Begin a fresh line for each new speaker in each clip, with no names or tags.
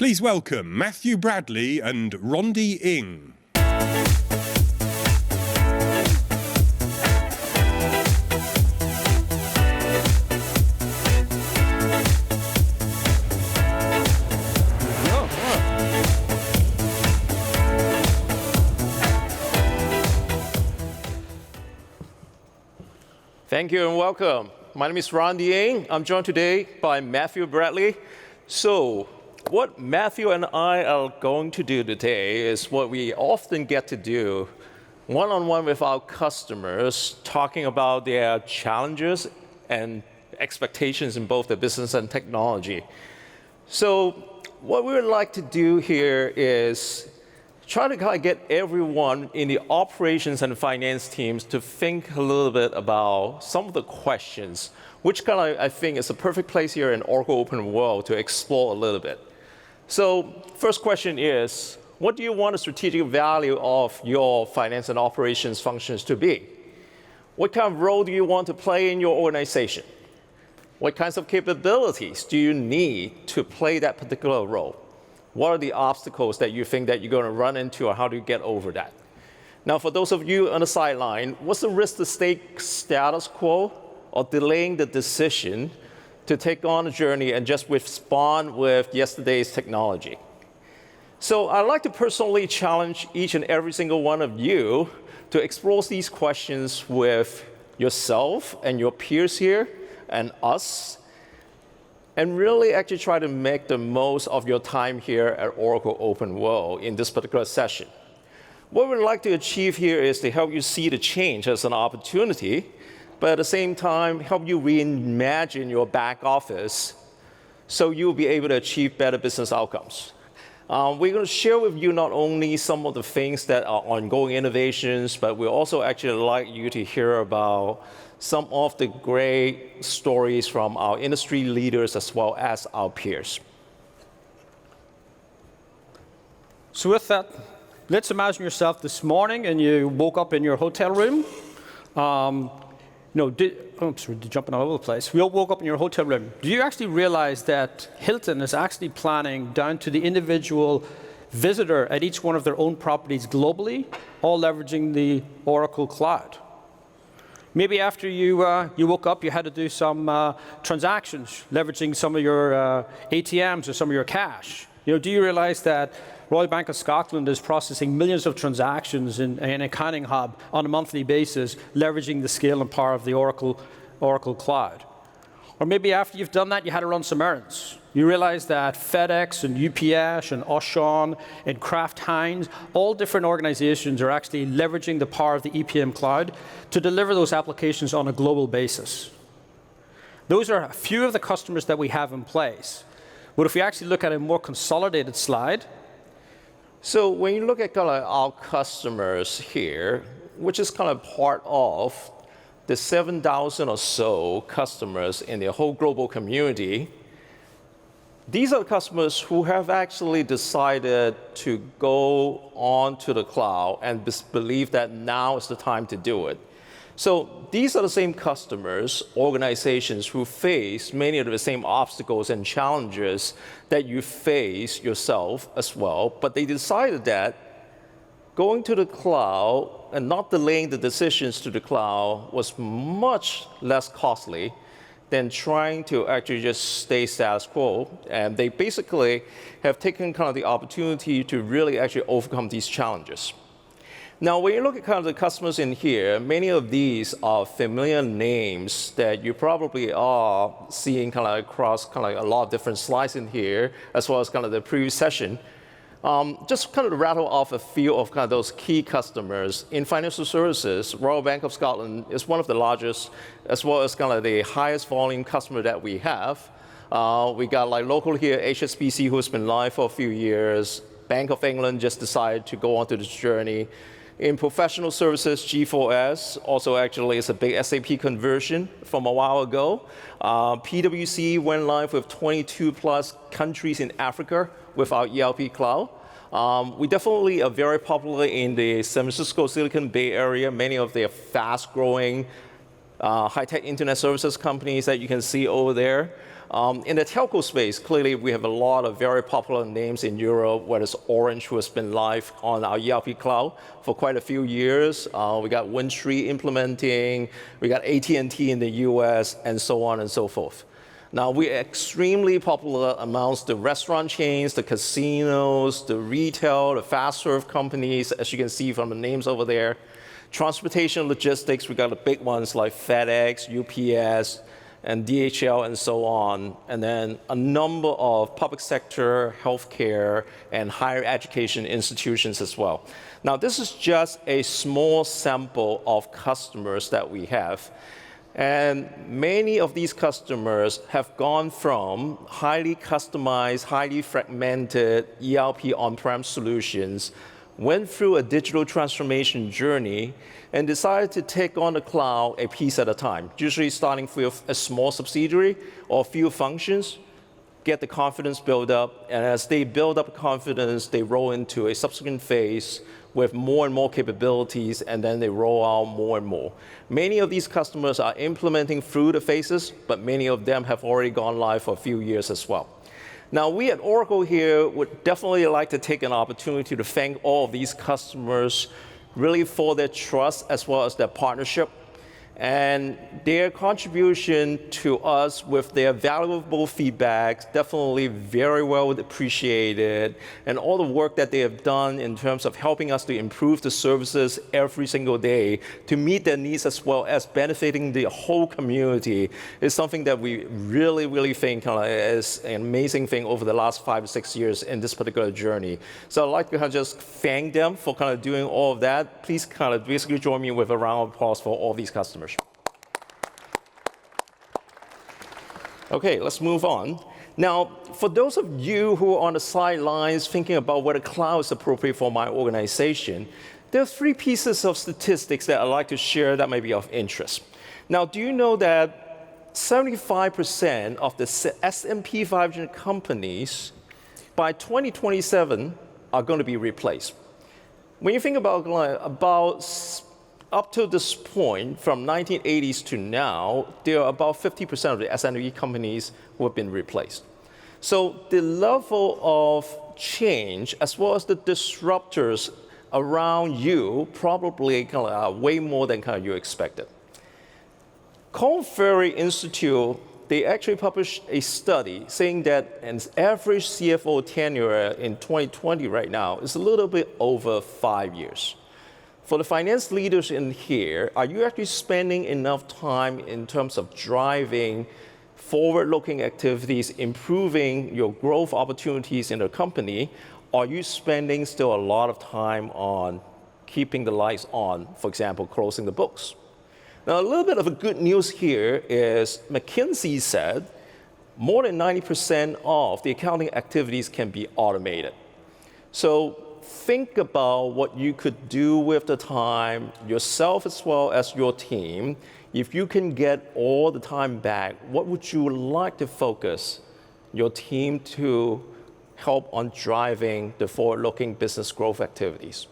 Please welcome Matthew Bradley and Rondi Ng.
Thank you and welcome. My name is Rondi Ng. I'm joined today by Matthew Bradley. So, what Matthew and I are going to do today is what we often get to do one-on-one with our customers, talking about their challenges and expectations in both the business and technology. So, what we would like to do here is try to kind of get everyone in the operations and finance teams to think a little bit about some of the questions, which kind of I think is a perfect place here in Oracle OpenWorld to explore a little bit. So first question is, what do you want the strategic value of your finance and operations functions to be? What kind of role do you want to play in your organization? What kinds of capabilities do you need to play that particular role? What are the obstacles that you think that you're going to run into, or how do you get over that? Now, for those of you on the sideline, what's the risk to stay status quo or delaying the decision to take on a journey and just respond with yesterday's technology? So I'd like to personally challenge each and every single one of you to explore these questions with yourself and your peers here and us, and really actually try to make the most of your time here at Oracle OpenWorld in this particular session. What we'd like to achieve here is to help you see the change as an opportunity, but at the same time, help you reimagine your back office so you'll be able to achieve better business outcomes. We're going to share with you not only some of the things that are ongoing innovations, but we also actually like you to hear about some of the great stories from our industry leaders as well as our peers.
So with that, let's imagine yourself this morning and you woke up in your hotel room. Jumping all over the place. We all woke up in your hotel room. Do you actually realize that Hilton is actually planning down to the individual visitor at each one of their own properties globally, all leveraging the Oracle Cloud? Maybe after you woke up, you had to do some transactions, leveraging some of your ATMs or some of your cash. Do you realize that Royal Bank of Scotland is processing millions of transactions in an accounting hub on a monthly basis, leveraging the scale and power of the Oracle Cloud? Or maybe after you've done that, you had to run some errands. You realize that FedEx and UPS and Auchan and Kraft Heinz, all different organizations are actually leveraging the power of the EPM cloud to deliver those applications on a global basis. Those are a few of the customers that we have in place. But if we actually look at a more consolidated slide,
so when you look at kind of our customers here, which is kind of part of the 7,000 or so customers in the whole global community, these are the customers who have actually decided to go on to the cloud and believe that now is the time to do it. So these are the same customers, organizations who face many of the same obstacles and challenges that you face yourself as well, but they decided that going to the cloud and not delaying the decisions to the cloud was much less costly than trying to actually just stay status quo. And they basically have taken kind of the opportunity to really actually overcome these challenges. Now, when you look at kind of the customers in here, many of these are familiar names that you probably are seeing kind of across kind of like a lot of different slides in here, as well as kind of the previous session. Just kind of rattle off a few of kind of those key customers. In financial services, Royal Bank of Scotland is one of the largest, as well as kind of the highest volume customer that we have. We got like local here, HSBC, who's been live for a few years. Bank of England just decided to go onto this journey. In professional services, G4S also actually is a big SAP conversion from a while ago. PwC went live with 22 plus countries in Africa with our ERP cloud. We definitely are very popular in the San Francisco Silicon Bay area. Many of their fast-growing high-tech internet services companies that you can see over there. In the telco space, clearly we have a lot of very popular names in Europe, whether it's Orange, who has been live on our ERP cloud for quite a few years. We got Windstream implementing, we got AT&T in the US, and so on and so forth. Now, we're extremely popular amongst the restaurant chains, the casinos, the retail, the fast serve companies, as you can see from the names over there. Transportation logistics, we got the big ones like FedEx, UPS, and DHL, and so on. And then a number of public sector, healthcare, and higher education institutions as well. Now, this is just a small sample of customers that we have. And many of these customers have gone from highly customized, highly fragmented ERP on-prem solutions, went through a digital transformation journey, and decided to take on the cloud a piece at a time, usually starting with a small subsidiary or a few functions, get the confidence built up, and as they build up confidence, they roll into a subsequent phase with more and more capabilities, and then they roll out more and more. Many of these customers are implementing through the phases, but many of them have already gone live for a few years as well. Now, we at Oracle here would definitely like to take an opportunity to thank all of these customers really for their trust as well as their partnership and their contribution to us with their valuable feedback, definitely very well appreciated, and all the work that they have done in terms of helping us to improve the services every single day to meet their needs as well as benefiting the whole community is something that we really, really think is an amazing thing over the last 5 or 6 years in this particular journey. So I'd like to just thank them for doing all of that. Please basically join me with a round of applause for all these customers. Okay, let's move on. Now, for those of you who are on the sidelines thinking about whether cloud is appropriate for my organization, there are 3 pieces of statistics that I'd like to share that may be of interest. Now, do you know that 75% of the S&P 500 companies by 2027 are going to be replaced? When you think about up to this point, from 1980s to now, there are about 50% of the S&P companies who have been replaced. So the level of change, as well as the disruptors around you, probably are way more than you expected. Korn Ferry Institute, they actually published a study saying that an average CFO tenure in 2020 right now is a little bit over 5 years. For the finance leaders in here, are you actually spending enough time in terms of driving forward-looking activities, improving your growth opportunities in the company? Or are you spending still a lot of time on keeping the lights on, for example, closing the books? Now, a little bit of a good news here is McKinsey said more than 90% of the accounting activities can be automated. So think about what you could do with the time, yourself as well as your team. If you can get all the time back, what would you like to focus your team to help on driving the forward-looking business growth activities?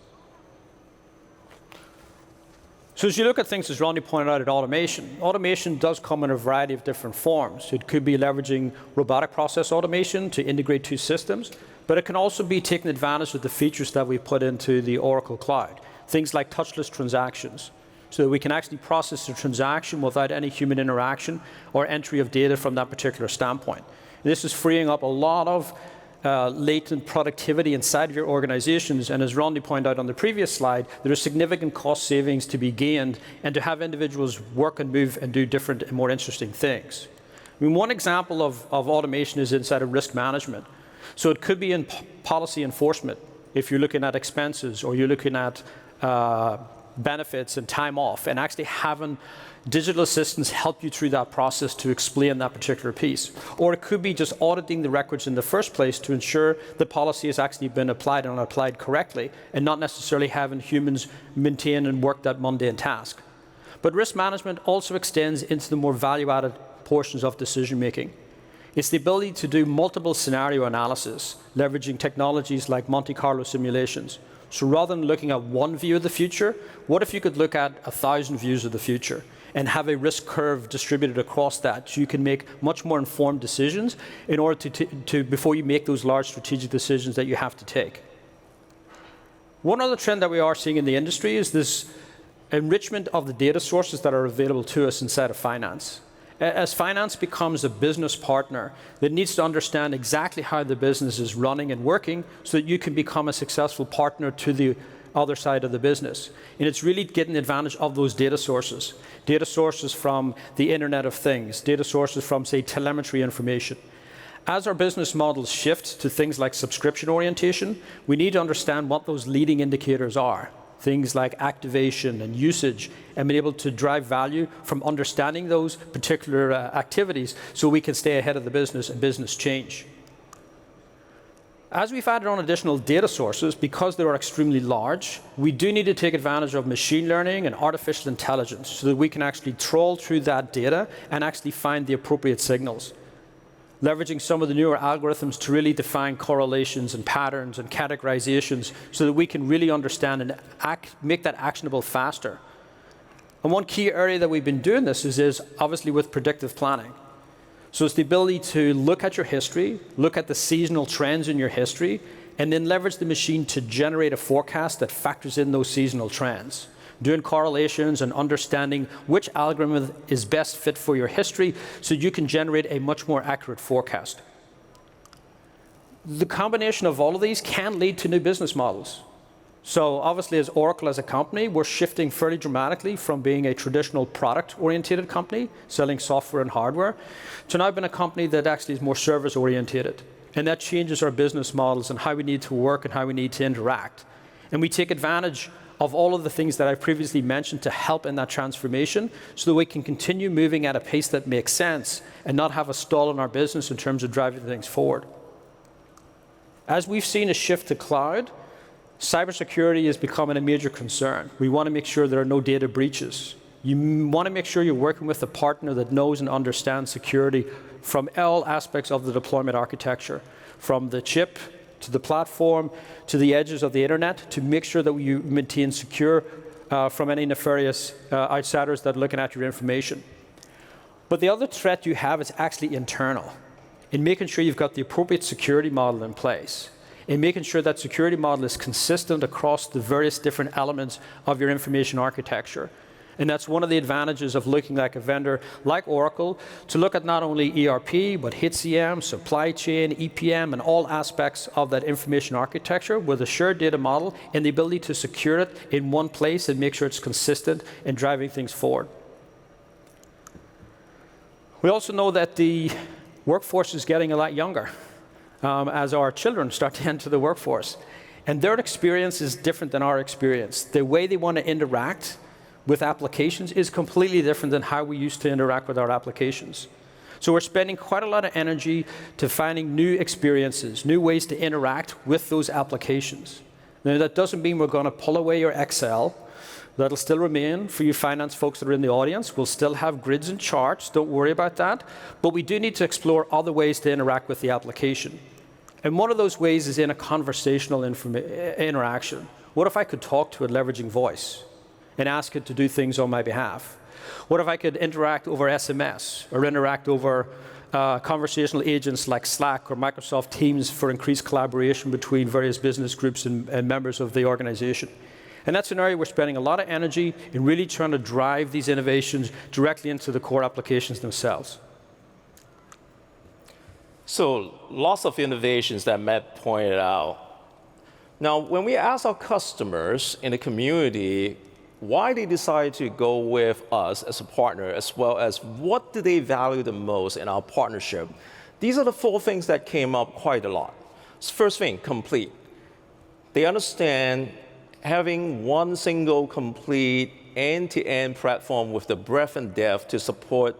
So as you look at things, as Ronnie pointed out, automation does come in a variety of different forms. It could be leveraging robotic process automation to integrate 2 systems, but it can also be taking advantage of the features that we put into the Oracle Cloud. Things like touchless transactions, so that we can actually process a transaction without any human interaction or entry of data from that particular standpoint. And this is freeing up a lot of latent productivity inside of your organizations, and as Ronnie pointed out on the previous slide, there are significant cost savings to be gained and to have individuals work and move and do different and more interesting things. I mean, one example of automation is inside of risk management. So it could be in policy enforcement, if you're looking at expenses or you're looking at benefits and time off, and actually having digital assistants help you through that process to explain that particular piece. Or it could be just auditing the records in the first place to ensure the policy has actually been applied and applied correctly, and not necessarily having humans maintain and work that mundane task. But risk management also extends into the more value-added portions of decision making. It's the ability to do multiple scenario analysis, leveraging technologies like Monte Carlo simulations. So rather than looking at one view of the future, what if you could look at 1,000 views of the future and have a risk curve distributed across that, so you can make much more informed decisions in order to before you make those large strategic decisions that you have to take. One other trend that we are seeing in the industry is this enrichment of the data sources that are available to us inside of finance. As finance becomes a business partner that needs to understand exactly how the business is running and working so that you can become a successful partner to the other side of the business. And it's really getting advantage of those data sources from the Internet of Things, data sources from, say, telemetry information. As our business models shift to things like subscription orientation, we need to understand what those leading indicators are. Things like activation and usage, and being able to drive value from understanding those particular activities so we can stay ahead of the business and business change. As we've added on additional data sources, because they are extremely large, we do need to take advantage of machine learning and artificial intelligence so that we can actually troll through that data and actually find the appropriate signals. Leveraging some of the newer algorithms to really define correlations and patterns and categorizations so that we can really understand and make that actionable faster. And one key area that we've been doing this is obviously with predictive planning. So it's the ability to look at your history, look at the seasonal trends in your history, and then leverage the machine to generate a forecast that factors in those seasonal trends. Doing correlations and understanding which algorithm is best fit for your history so you can generate a much more accurate forecast. The combination of all of these can lead to new business models. So obviously, as Oracle as a company, we're shifting fairly dramatically from being a traditional product-oriented company, selling software and hardware, to now being a company that actually is more service-oriented. And that changes our business models and how we need to work and how we need to interact. And we take advantage of all of the things that I previously mentioned to help in that transformation so that we can continue moving at a pace that makes sense and not have a stall in our business in terms of driving things forward. As we've seen a shift to cloud, cybersecurity is becoming a major concern. We want to make sure there are no data breaches. You want to make sure you're working with a partner that knows and understands security from all aspects of the deployment architecture, from the chip to the platform, to the edges of the internet, to make sure that you maintain secure from any nefarious outsiders that are looking at your information. But the other threat you have is actually internal, in making sure you've got the appropriate security model in place, in making sure that security model is consistent across the various different elements of your information architecture. And that's one of the advantages of looking like a vendor like Oracle, to look at not only ERP, but HCM, supply chain, EPM, and all aspects of that information architecture with a shared data model and the ability to secure it in one place and make sure it's consistent in driving things forward. We also know that the workforce is getting a lot younger as our children start to enter the workforce. And their experience is different than our experience. The way they want to interact with applications is completely different than how we used to interact with our applications. So we're spending quite a lot of energy to finding new experiences, new ways to interact with those applications. Now, that doesn't mean we're going to pull away your Excel. That'll still remain for you finance folks that are in the audience. We'll still have grids and charts. Don't worry about that. But we do need to explore other ways to interact with the application. And one of those ways is in a conversational interaction. What if I could talk to it leveraging voice and ask it to do things on my behalf? What if I could interact over SMS or interact over conversational agents like Slack or Microsoft Teams for increased collaboration between various business groups and members of the organization? And that's an area we're spending a lot of energy in really trying to drive these innovations directly into the core applications themselves.
So lots of innovations that Matt pointed out. Now, when we ask our customers in the community why they decide to go with us as a partner, as well as what do they value the most in our partnership, these are the 4 things that came up quite a lot. First thing, complete. They understand having one single complete end-to-end platform with the breadth and depth to support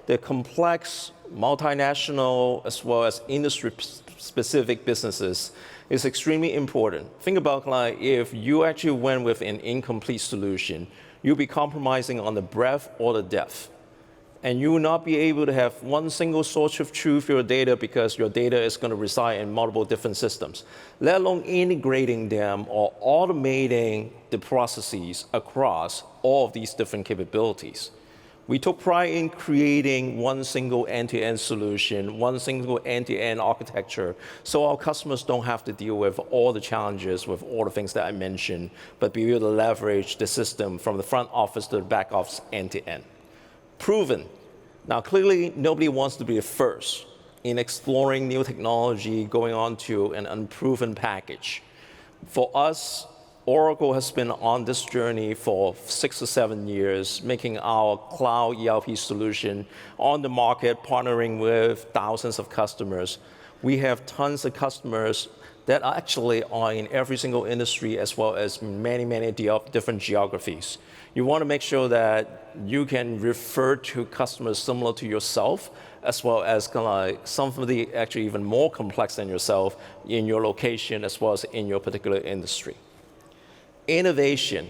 the complex, multinational, as well as industry-specific businesses is extremely important. Think about like if you actually went with an incomplete solution, you'll be compromising on the breadth or the depth. And you will not be able to have one single source of truth for your data because your data is going to reside in multiple different systems, let alone integrating them or automating the processes across all of these different capabilities. We took pride in creating one single end-to-end solution, one single end-to-end architecture, so our customers don't have to deal with all the challenges with all the things that I mentioned, but be able to leverage the system from the front office to the back office end-to-end. Proven. Now, clearly, nobody wants to be the first in exploring new technology, going on to an unproven package. For us, Oracle has been on this journey for 6 or 7 years, making our cloud ERP solution on the market, partnering with thousands of customers. We have tons of customers that actually are in every single industry as well as many, many different geographies. You want to make sure that you can refer to customers similar to yourself, as well as kind of like somebody actually even more complex than yourself in your location as well as in your particular industry. Innovation,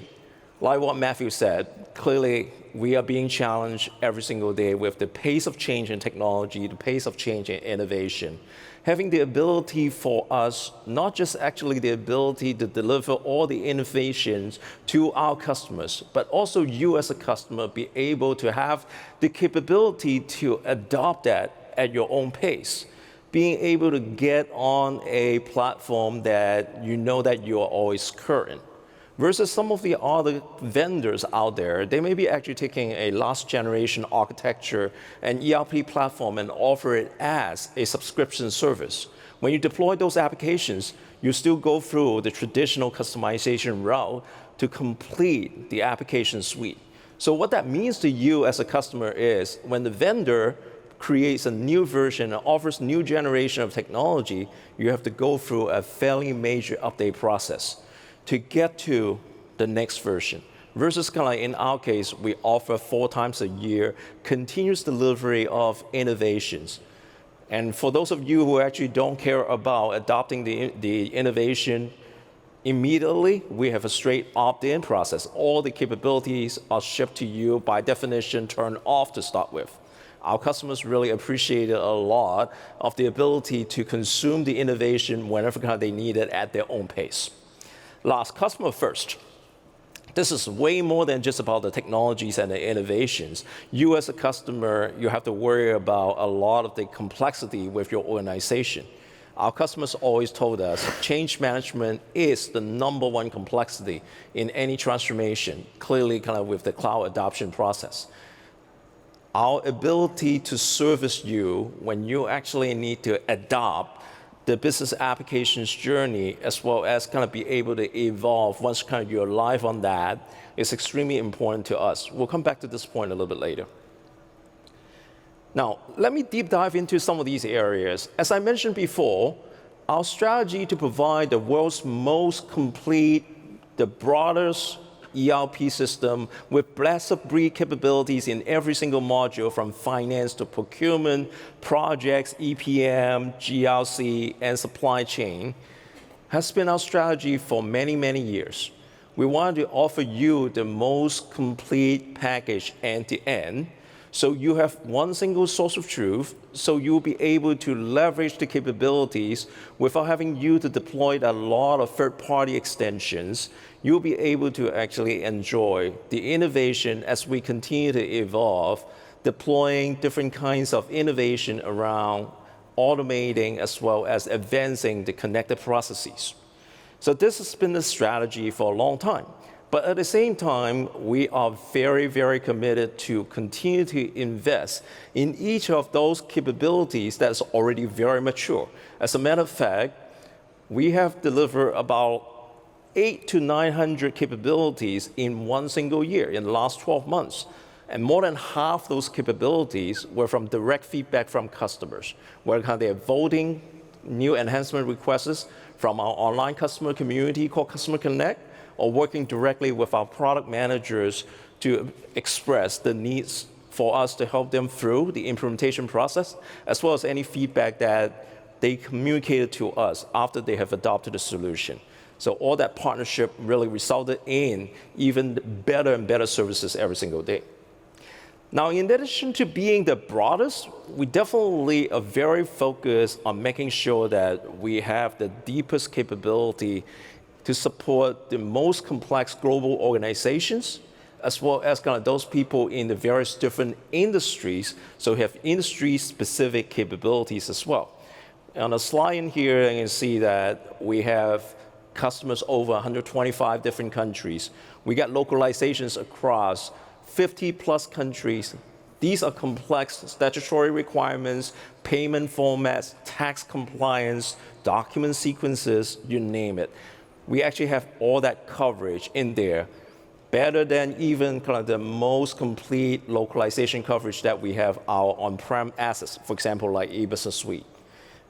like what Matthew said, clearly we are being challenged every single day with the pace of change in technology, the pace of change in innovation. Having the ability for us, not just actually the ability to deliver all the innovations to our customers, but also you as a customer be able to have the capability to adopt that at your own pace. Being able to get on a platform that you know that you are always current. Versus some of the other vendors out there, they may be actually taking a last generation architecture and ERP platform and offer it as a subscription service. When you deploy those applications, you still go through the traditional customization route to complete the application suite. So what that means to you as a customer is when the vendor creates a new version and offers new generation of technology, you have to go through a fairly major update process to get to the next version. Versus kind of like in our case, we offer 4 times a year continuous delivery of innovations. And for those of you who actually don't care about adopting the innovation immediately, we have a straight opt-in process. All the capabilities are shipped to you by definition, turned off to start with. Our customers really appreciate it a lot of the ability to consume the innovation whenever they need it at their own pace. Last, customer first. This is way more than just about the technologies and the innovations. You as a customer, you have to worry about a lot of the complexity with your organization. Our customers always told us change management is the #1 complexity in any transformation, clearly kind of with the cloud adoption process. Our ability to service you when you actually need to adopt the business applications journey, as well as kind of be able to evolve once kind of you're live on that, is extremely important to us. We'll come back to this point a little bit later. Now, let me deep dive into some of these areas. As I mentioned before, our strategy to provide the world's most complete, the broadest ERP system with best-of-breed capabilities in every single module, from finance to procurement, projects, EPM, GRC, and supply chain, has been our strategy for many, many years. We wanted to offer you the most complete package end-to-end, so you have one single source of truth, so you'll be able to leverage the capabilities without having you to deploy a lot of third-party extensions. You'll be able to actually enjoy the innovation as we continue to evolve, deploying different kinds of innovation around automating as well as advancing the connected processes. So this has been the strategy for a long time. But at the same time, we are very, very committed to continue to invest in each of those capabilities that's already very mature. As a matter of fact, we have delivered about 800 to 900 capabilities in one single year in the last 12 months. And more than half those capabilities were from direct feedback from customers, where they're voting new enhancement requests from our online customer community called Customer Connect, or working directly with our product managers to express the needs for us to help them through the implementation process, as well as any feedback that they communicated to us after they have adopted the solution. So all that partnership really resulted in even better and better services every single day. Now, in addition to being the broadest, we definitely are very focused on making sure that we have the deepest capability to support the most complex global organizations, as well as kind of those people in the various different industries. So we have industry-specific capabilities as well. On the slide in here, you can see that we have customers over 125 different countries. We got localizations across 50 plus countries. These are complex statutory requirements, payment formats, tax compliance, document sequences, you name it. We actually have all that coverage in there, better than even kind of the most complete localization coverage that we have our on-prem assets, for example, like eBusiness Suite.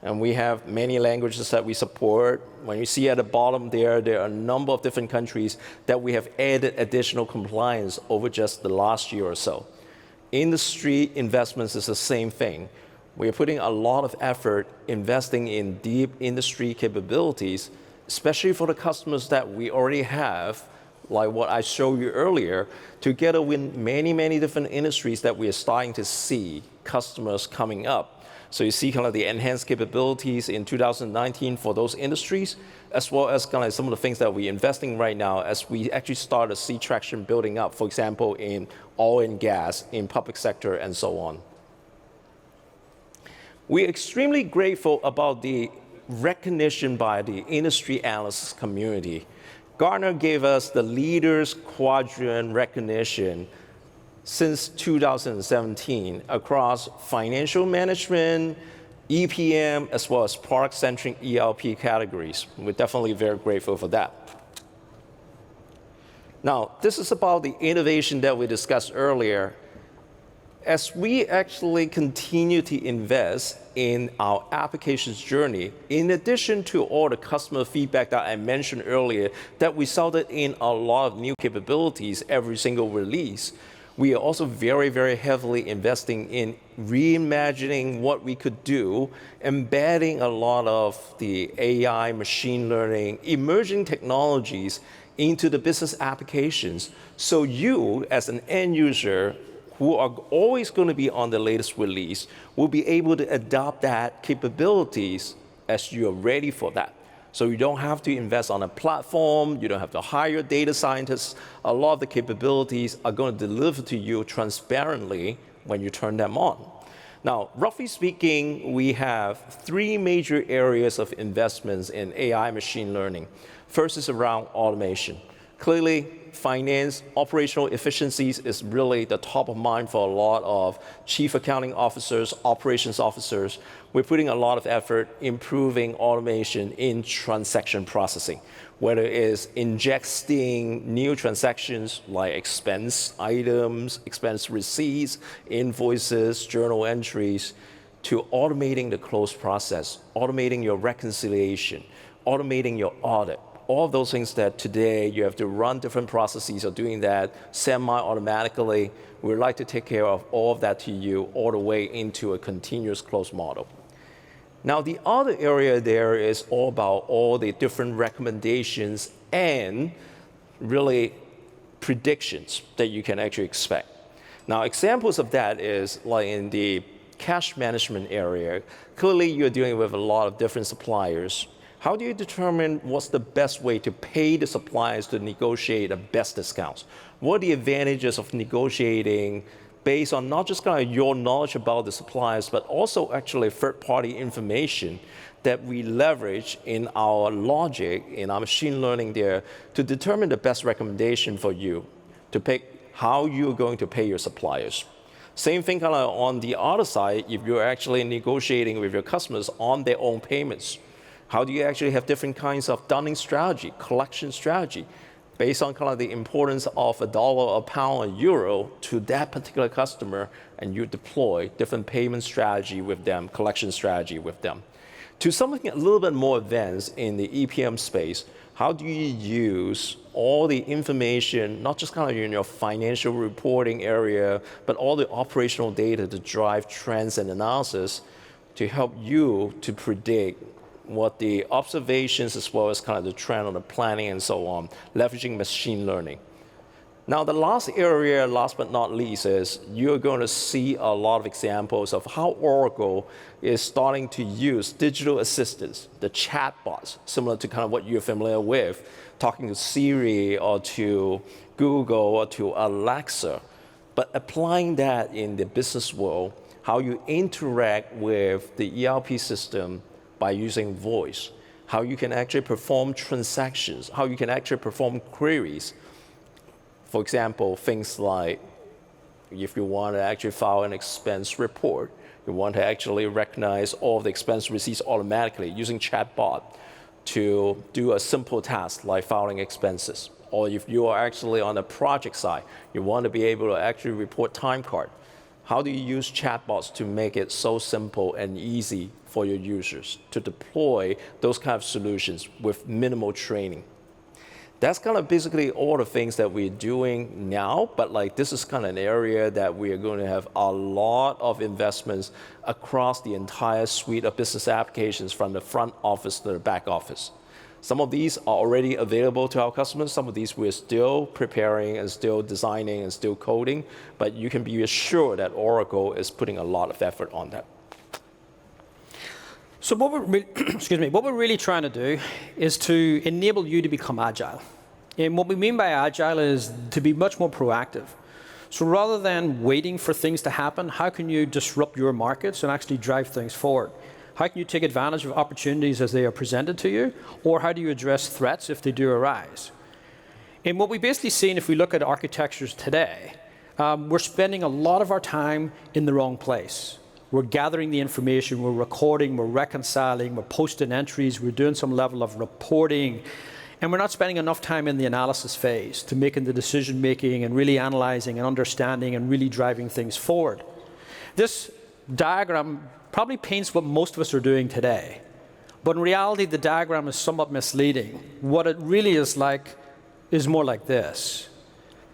And we have many languages that we support. When you see at the bottom there are a number of different countries that we have added additional compliance over just the last year or so. Industry investments is the same thing. We are putting a lot of effort investing in deep industry capabilities, especially for the customers that we already have, like what I showed you earlier, together with many, many different industries that we are starting to see customers coming up. So you see kind of the enhanced capabilities in 2019 for those industries, as well as kind of some of the things that we're investing right now as we actually start to see traction building up, for example, in oil and gas, in public sector, and so on. We're extremely grateful about the recognition by the industry analysts community. Gartner gave us the Leaders Quadrant recognition since 2017 across financial management, EPM, as well as product-centric ERP categories. We're definitely very grateful for that. Now, this is about the innovation that we discussed earlier. As we actually continue to invest in our applications journey, in addition to all the customer feedback that I mentioned earlier, that resulted in a lot of new capabilities every single release, we are also very, very heavily investing in reimagining what we could do, embedding a lot of the AI, machine learning, emerging technologies into the business applications. So you, as an end user, who are always going to be on the latest release, will be able to adopt that capabilities as you're ready for that. So you don't have to invest on a platform, you don't have to hire data scientists. A lot of the capabilities are going to deliver to you transparently when you turn them on. Now, roughly speaking, we have three major areas of investments in AI machine learning. First is around automation. Clearly, finance, operational efficiencies is really the top of mind for a lot of chief accounting officers, operations officers. We're putting a lot of effort improving automation in transaction processing, whether it is injecting new transactions like expense items, expense receipts, invoices, journal entries, to automating the close process, automating your reconciliation, automating your audit. All of those things that today you have to run different processes of doing that semi-automatically, we'd like to take care of all of that to you all the way into a continuous close model. Now, the other area there is all about all the different recommendations and really predictions that you can actually expect. Now, examples of that is like in the cash management area. Clearly, you're dealing with a lot of different suppliers. How do you determine what's the best way to pay the suppliers to negotiate the best discounts? What are the advantages of negotiating based on not just kind of your knowledge about the suppliers, but also actually third-party information that we leverage in our logic, in our machine learning there, to determine the best recommendation for you to pick how you're going to pay your suppliers. Same thing kind of on the other side, if you're actually negotiating with your customers on their own payments. How do you actually have different kinds of dunning strategy, collection strategy, based on kind of the importance of a dollar, a pound, a euro to that particular customer, and you deploy different payment strategy with them, collection strategy with them. To something a little bit more advanced in the EPM space, how do you use all the information, not just kind of in your financial reporting area, but all the operational data to drive trends and analysis to help you to predict what the observations as well as kind of the trend on the planning and so on, leveraging machine learning. Now, the last area, last but not least, is you're going to see a lot of examples of how Oracle is starting to use digital assistants, the chatbots, similar to kind of what you're familiar with, talking to Siri or to Google or to Alexa, but applying that in the business world, how you interact with the ERP system by using voice, how you can actually perform transactions, how you can actually perform queries. For example, things like if you want to actually file an expense report, you want to actually recognize all of the expense receipts automatically using chatbot to do a simple task like filing expenses. Or if you are actually on a project side, you want to be able to actually report time card. How do you use chatbots to make it so simple and easy for your users to deploy those kind of solutions with minimal training? That's kind of basically all the things that we're doing now, but like this is kind of an area that we are going to have a lot of investments across the entire suite of business applications from the front office to the back office. Some of these are already available to our customers. Some of these we're still preparing and still designing and still coding, but you can be assured that Oracle is putting a lot of effort on that.
So what we're really trying to do is to enable you to become agile. And what we mean by agile is to be much more proactive. So rather than waiting for things to happen, how can you disrupt your markets and actually drive things forward? How can you take advantage of opportunities as they are presented to you? Or how do you address threats if they do arise? And what we've basically seen if we look at architectures today, we're spending a lot of our time in the wrong place. We're gathering the information, we're recording, we're reconciling, we're posting entries, we're doing some level of reporting, and we're not spending enough time in the analysis phase to making the decision making and really analyzing and understanding and really driving things forward. This diagram probably paints what most of us are doing today, but in reality the diagram is somewhat misleading. What it really is like is more like this.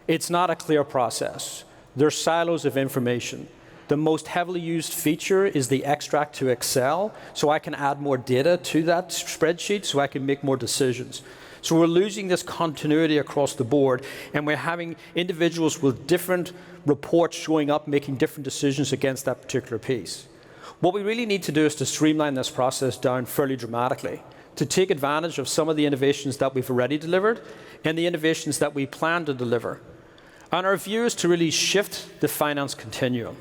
It's not a clear process. There's silos of information. The most heavily used feature is the extract to Excel, so I can add more data to that spreadsheet so I can make more decisions. So we're losing this continuity across the board, and we're having individuals with different reports showing up, making different decisions against that particular piece. What we really need to do is to streamline this process down fairly dramatically, to take advantage of some of the innovations that we've already delivered and the innovations that we plan to deliver. And our view is to really shift the finance continuum,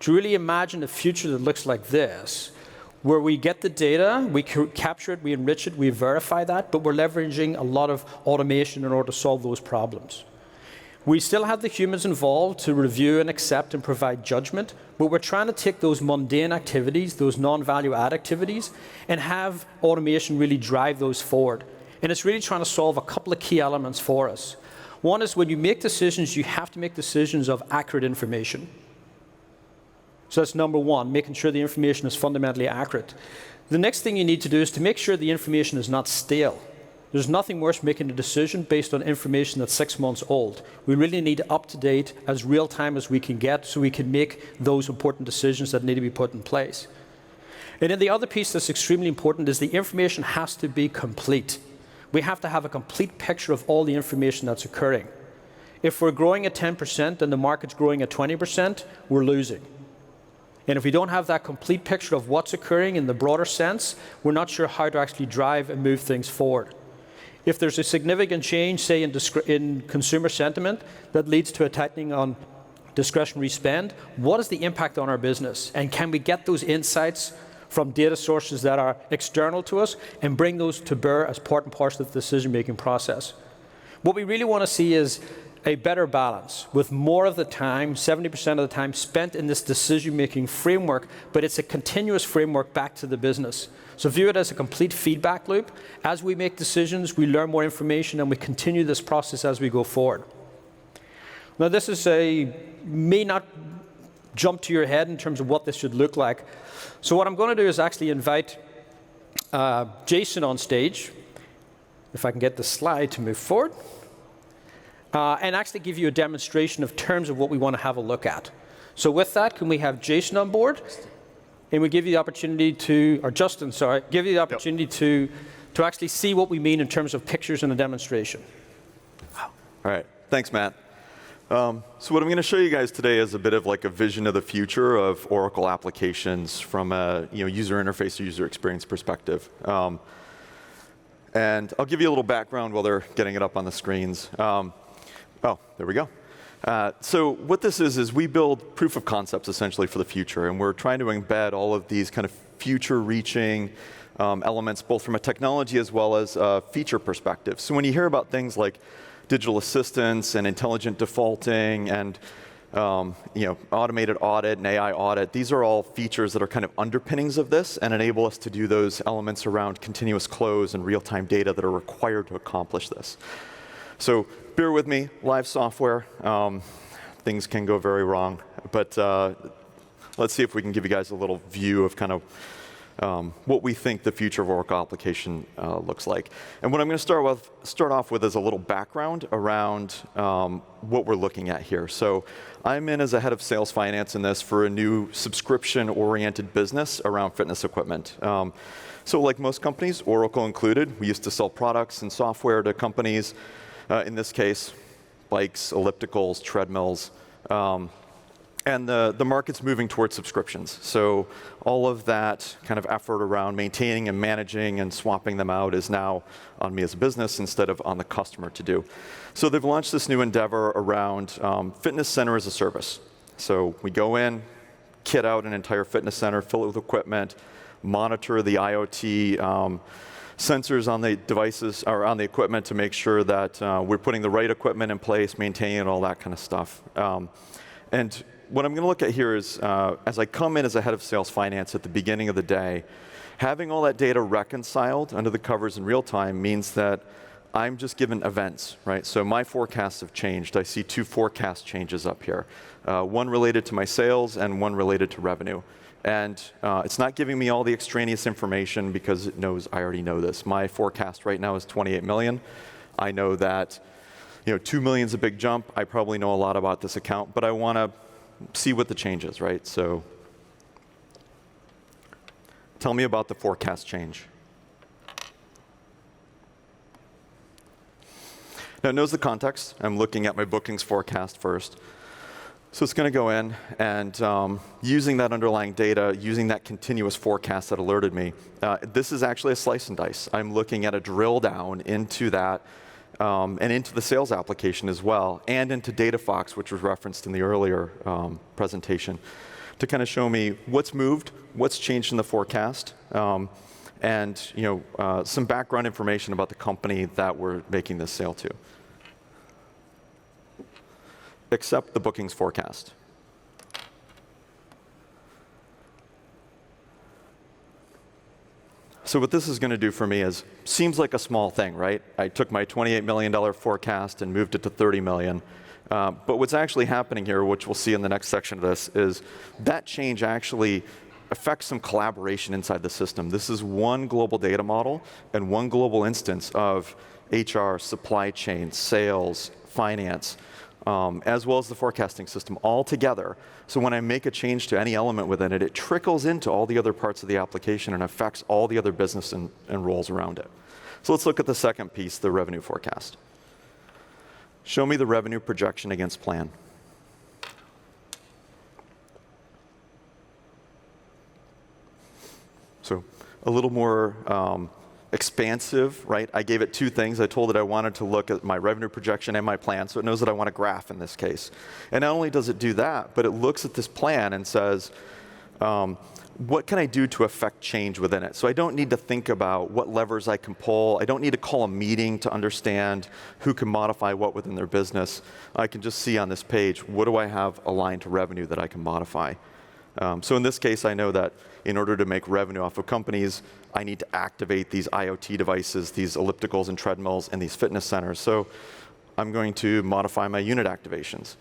to really imagine a future that looks like this, where we get the data, we capture it, we enrich it, we verify that, but we're leveraging a lot of automation in order to solve those problems. We still have the humans involved to review and accept and provide judgment, but we're trying to take those mundane activities, those non-value add activities, and have automation really drive those forward. And it's really trying to solve a couple of key elements for us. One is when you make decisions, you have to make decisions of accurate information. So that's number one, making sure the information is fundamentally accurate. The next thing you need to do is to make sure the information is not stale. There's nothing worse making a decision based on information that's 6 months old. We really need up to date, as real time as we can get, so we can make those important decisions that need to be put in place. And then the other piece that's extremely important is the information has to be complete. We have to have a complete picture of all the information that's occurring. If we're growing at 10% and the market's growing at 20%, we're losing. And if we don't have that complete picture of what's occurring in the broader sense, we're not sure how to actually drive and move things forward. If there's a significant change, say in consumer sentiment, that leads to a tightening on discretionary spend, what is the impact on our business? And can we get those insights from data sources that are external to us and bring those to bear as part and parcel of the decision-making process? What we really want to see is a better balance with more of the time, 70% of the time, spent in this decision-making framework, but it's a continuous framework back to the business. So view it as a complete feedback loop. As we make decisions, we learn more information, and we continue this process as we go forward. Now, this is may not jump to your head in terms of what this should look like. So what I'm going to do is actually invite Jason on stage, if I can get the slide to move forward. And actually give you a demonstration of terms of what we want to have a look at. So with that, can we have Jason on board? And we give you the opportunity to, or Justin, sorry, give you the opportunity to actually see what we mean in terms of pictures and a demonstration.
All right, thanks, Matt. So what I'm going to show you guys today is a bit of like a vision of the future of Oracle applications from a user interface or user experience perspective. And I'll give you a little background while they're getting it up on the screens. Oh, there we go. So what this is we build proof of concepts essentially for the future, and we're trying to embed all of these kind of future-reaching elements, both from a technology as well as a feature perspective. So when you hear about things like digital assistance and intelligent defaulting and automated audit and AI audit, these are all features that are kind of underpinnings of this and enable us to do those elements around continuous close and real-time data that are required to accomplish this. So bear with me, live software. Things can go very wrong, but let's see if we can give you guys a little view of kind of what we think the future of Oracle application looks like. And what I'm going to start off with is a little background around what we're looking at here. So I'm in as a head of sales finance in this for a new subscription-oriented business around fitness equipment. So like most companies, Oracle included, we used to sell products and software to companies, in this case, bikes, ellipticals, treadmills. And the market's moving towards subscriptions. So all of that kind of effort around maintaining and managing and swapping them out is now on me as a business instead of on the customer to do. So they've launched this new endeavor around fitness center as a service. So we go in, kit out an entire fitness center, fill it with equipment, monitor the IoT sensors on the devices or on the equipment to make sure that we're putting the right equipment in place, maintaining it, all that kind of stuff. And what I'm going to look at here is, as I come in as a head of sales finance at the beginning of the day, having all that data reconciled under the covers in real time means that I'm just given events, right? So my forecasts have changed. I see two forecast changes up here, one related to my sales and one related to revenue. And it's not giving me all the extraneous information because it knows I already know this. My forecast right now is 28 million. I know that 2 million is a big jump. I probably know a lot about this account, but I want to see what the change is, right? So tell me about the forecast change. Now, it knows the context. I'm looking at my bookings forecast first. So it's going to go in and using that underlying data, using that continuous forecast that alerted me, this is actually a slice and dice. I'm looking at a drill down into that and into the sales application as well, and into DataFox, which was referenced in the earlier presentation, to kind of show me what's moved, what's changed in the forecast, and some background information about the company that we're making this sale to. Except the bookings forecast. So what this is going to do for me is, seems like a small thing, right? I took my $28 million forecast and moved it to 30 million. But what's actually happening here, which we'll see in the next section of this, is that change actually affects some collaboration inside the system. This is one global data model and one global instance of HR, supply chain, sales, finance, as well as the forecasting system all together. So when I make a change to any element within it, it trickles into all the other parts of the application and affects all the other business and roles around it. So let's look at the second piece, the revenue forecast. Show me the revenue projection against plan. So a little more expansive, right? I gave it two things. I told it I wanted to look at my revenue projection and my plan, so it knows that I want a graph in this case. And not only does it do that, but it looks at this plan and says, what can I do to affect change within it? So I don't need to think about what levers I can pull. I don't need to call a meeting to understand who can modify what within their business. I can just see on this page, what do I have aligned to revenue that I can modify? So in this case, I know that in order to make revenue off of companies, I need to activate these IoT devices, these ellipticals and treadmills, and these fitness centers. So I'm going to modify my unit activations.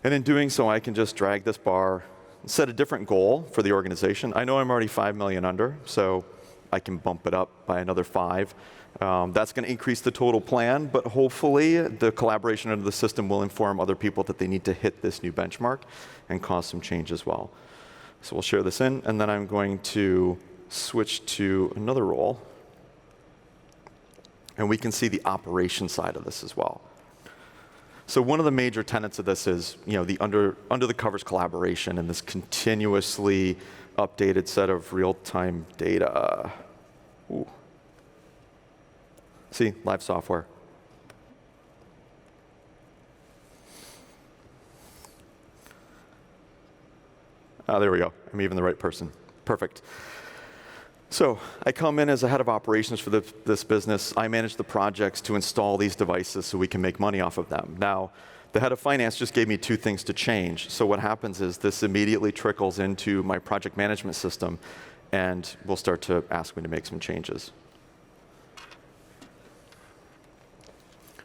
And in doing so, I can just drag this bar, set a different goal for the organization. I know I'm already 5 million under, so I can bump it up by another 5. That's going to increase the total plan, but hopefully the collaboration under the system will inform other people that they need to hit this new benchmark and cause some change as well. So we'll share this in, and then I'm going to switch to another role. And we can see the operation side of this as well. So one of the major tenets of this is, the under the covers collaboration and this continuously updated set of real-time data. Ooh. See, live software. There we go. I'm even the right person. Perfect. So I come in as a head of operations for this business. I manage the projects to install these devices so we can make money off of them. Now, the head of finance just gave me 2 things to change. So what happens is this immediately trickles into my project management system, and will start to ask me to make some changes.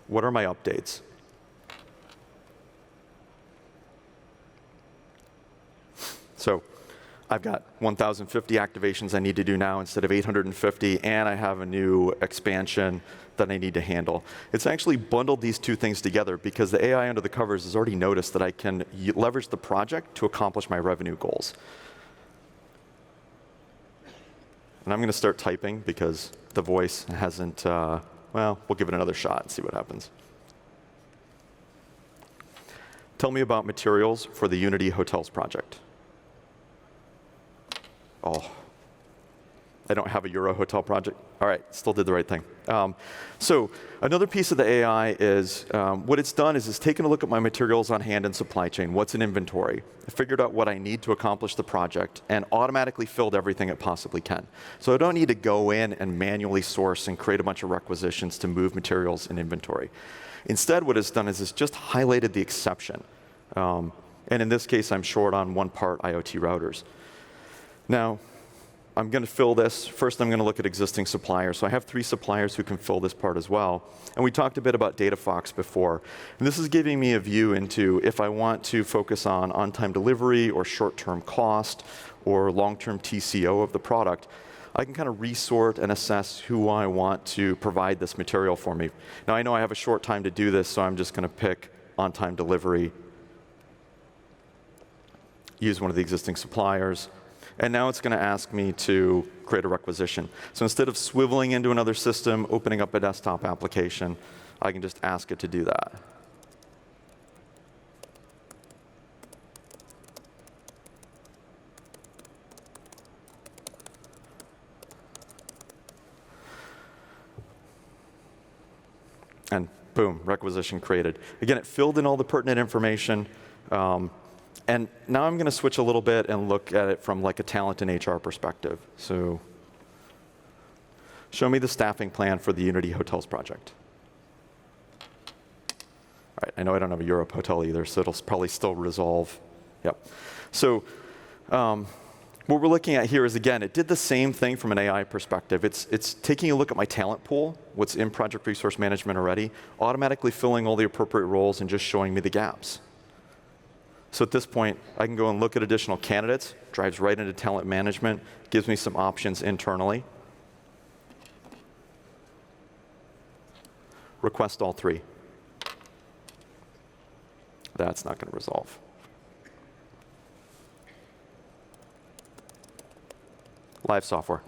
What are my updates? So I've got 1,050 activations I need to do now instead of 850, and I have a new expansion that I need to handle. It's actually bundled these 2 things together because the AI under the covers has already noticed that I can leverage the project to accomplish my revenue goals. And I'm going to start typing because the voice hasn't, well, we'll give it another shot and see what happens. Tell me about materials for the Unity Hotels project. Oh, I don't have a Euro hotel project. All right, still did the right thing. So another piece of the AI is, what it's done is it's taken a look at my materials on hand and supply chain, what's in inventory, figured out what I need to accomplish the project, and automatically filled everything it possibly can. So I don't need to go in and manually source and create a bunch of requisitions to move materials in inventory. Instead, what it's done is it's just highlighted the exception. And in this case, I'm short on 1 part IoT routers. Now, I'm going to fill this. First, I'm going to look at existing suppliers. So I have 3 suppliers who can fill this part as well. And we talked a bit about DataFox before. And this is giving me a view into if I want to focus on-time delivery or short-term cost or long-term TCO of the product, I can kind of resort and assess who I want to provide this material for me. Now, I know I have a short time to do this, so I'm just going to pick on-time delivery, use one of the existing suppliers. And now it's going to ask me to create a requisition. So instead of swiveling into another system, opening up a desktop application, I can just ask it to do that. And boom, requisition created. Again, it filled in all the pertinent information. And now I'm going to switch a little bit and look at it from like a talent and HR perspective. So show me the staffing plan for the Unity Hotels project. All right, I know I don't have a Europe hotel either, so it'll probably still resolve. Yep. So what we're looking at here is, again, it did the same thing from an AI perspective. It's taking a look at my talent pool, what's in project resource management already, automatically filling all the appropriate roles and just showing me the gaps. So at this point, I can go and look at additional candidates, drives right into talent management, gives me some options internally. Request all 3. That's not going to resolve. Live software.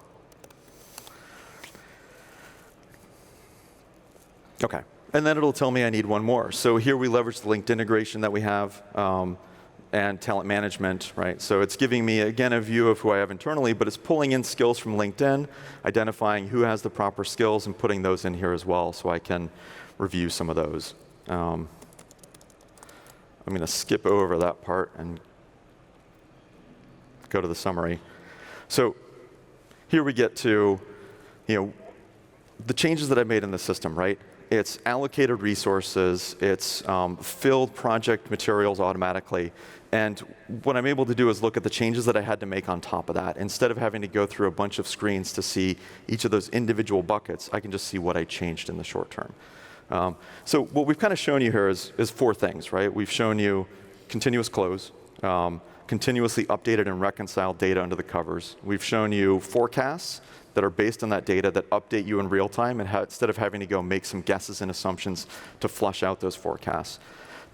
OK. And then it'll tell me I need 1 more. So here we leverage the linked integration that we have. And talent management, right? So it's giving me, again, a view of who I have internally, but it's pulling in skills from LinkedIn, identifying who has the proper skills, and putting those in here as well so I can review some of those. I'm going to skip over that part and go to the summary. So here we get to, the changes that I made in the system, right? It's allocated resources. It's filled project materials automatically. And what I'm able to do is look at the changes that I had to make on top of that. Instead of having to go through a bunch of screens to see each of those individual buckets, I can just see what I changed in the short term. So what we've kind of shown you here is 4 things, right? We've shown you continuous close, continuously updated and reconciled data under the covers. We've shown you forecasts that are based on that data that update you in real time, and instead of having to go make some guesses and assumptions to flush out those forecasts.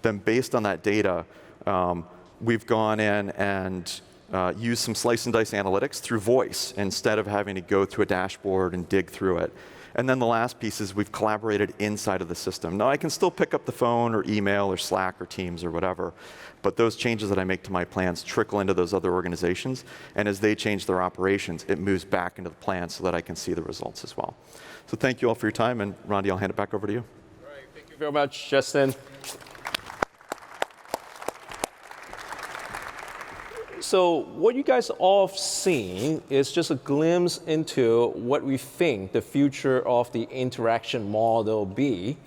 Then based on that data, we've gone in and used some slice and dice analytics through voice instead of having to go to a dashboard and dig through it. And then the last piece is we've collaborated inside of the system. Now, I can still pick up the phone or email or Slack or Teams or whatever, but those changes that I make to my plans trickle into those other organizations, and as they change their operations, it moves back into the plan so that I can see the results as well. So thank you all for your time, and Rondi, I'll hand it back over to you.
All right, thank you very much, Justin. So what you guys all have seen is just a glimpse into what we think the future of the interaction model be.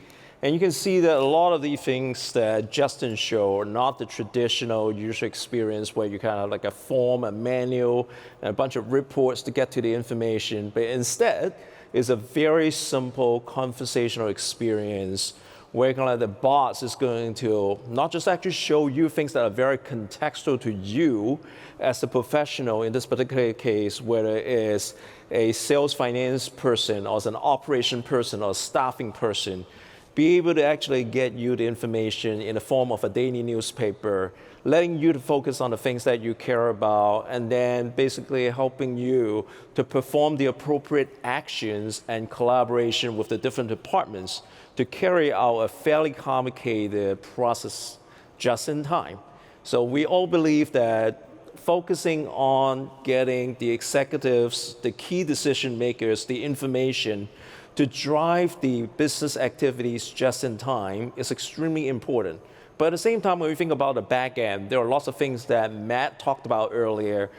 And you can see that a lot of the things that Justin showed are not the traditional user experience where you kind of like a form, a manual, and a bunch of reports to get to the information, but instead is a very simple conversational experience where kind of the bots is going to not just actually show you things that are very contextual to you as a professional, in this particular case, whether it is a sales finance person or as an operation person or a staffing person, be able to actually get you the information in the form of a daily newspaper, letting you to focus on the things that you care about, and then basically helping you to perform the appropriate actions and collaboration with the different departments to carry out a fairly complicated process just in time. So we all believe that focusing on getting the executives, the key decision makers, the information to drive the business activities just in time is extremely important. But at the same time, when we think about the back end, there are lots of things that Matt talked about earlier,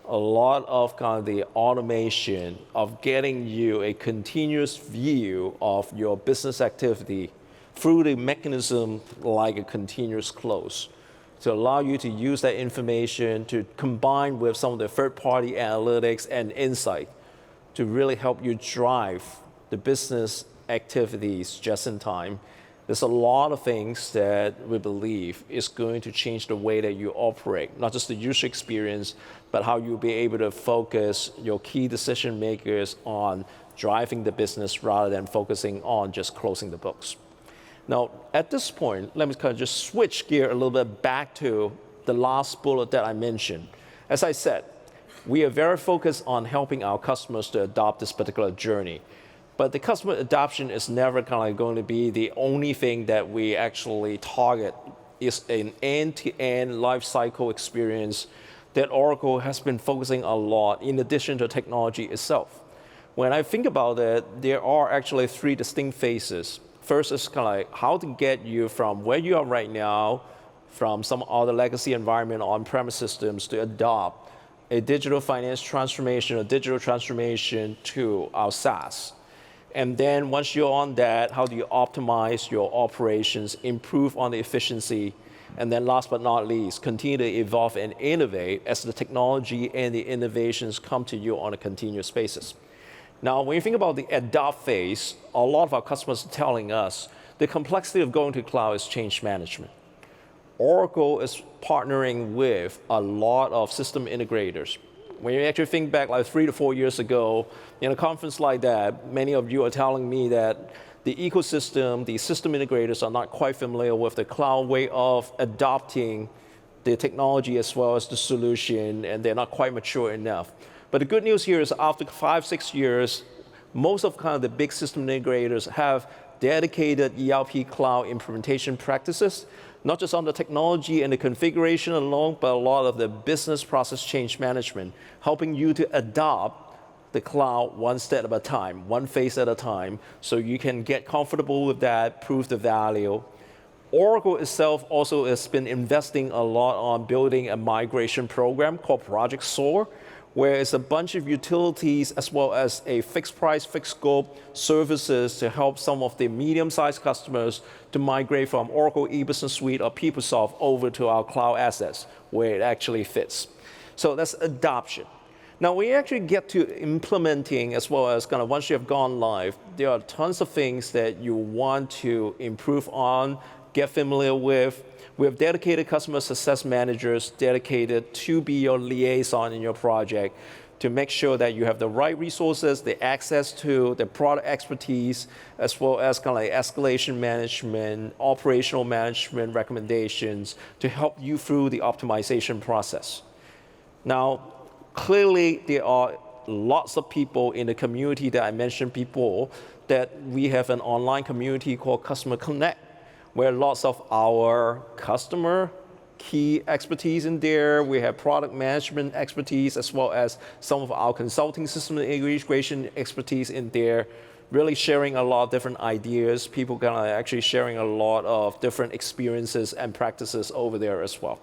a lot of kind of the automation of getting you a continuous view of your business activity through the mechanism like a continuous close to allow you to use that information to combine with some of the third-party analytics and insight to really help you drive the business activities just in time. There's a lot of things that we believe is going to change the way that you operate, not just the user experience, but how you'll be able to focus your key decision makers on driving the business rather than focusing on just closing the books. Now, at this point, let me kind of just switch gear a little bit back to the last bullet that I mentioned. As I said, we are very focused on helping our customers to adopt this particular journey. But the customer adoption is never kind of going to be the only thing that we actually target. Is an end-to-end lifecycle experience that Oracle has been focusing a lot in addition to technology itself. When I think about it, there are actually three distinct phases. First is kind of like how to get you from where you are right now, from some other legacy environment on-premise systems to adopt a digital finance transformation or digital transformation to our SaaS. And then once you're on that, how do you optimize your operations, improve on the efficiency, and then last but not least, continue to evolve and innovate as the technology and the innovations come to you on a continuous basis. Now, when you think about the adopt phase, a lot of our customers are telling us the complexity of going to cloud is change management. Oracle is partnering with a lot of system integrators. When you actually think back like 3 to 4 years ago, in a conference like that, many of you are telling me that the ecosystem, the system integrators are not quite familiar with the cloud way of adopting the technology as well as the solution, and they're not quite mature enough. But the good news here is after 5, 6 years, most of kind of the big system integrators have dedicated ERP cloud implementation practices, not just on the technology and the configuration alone, but a lot of the business process change management, helping you to adopt the cloud one step at a time, one phase at a time, so you can get comfortable with that, prove the value. Oracle itself also has been investing a lot on building a migration program called Project SOAR, where it's a bunch of utilities as well as a fixed price, fixed scope services to help some of the medium-sized customers to migrate from Oracle E-Business Suite or PeopleSoft over to our cloud assets where it actually fits. So that's adoption. Now, when you actually get to implementing as well as kind of once you have gone live, there are tons of things that you want to improve on, get familiar with. We have dedicated customer success managers dedicated to be your liaison in your project to make sure that you have the right resources, the access to the product expertise, as well as kind of like escalation management, operational management recommendations to help you through the optimization process. Now, clearly there are lots of people in the community that I mentioned before, that we have an online community called Customer Connect, where lots of our customer key expertise in there. We have product management expertise, as well as some of our consulting system integration expertise in there, really sharing a lot of different ideas. People kind of actually sharing a lot of different experiences and practices over there as well.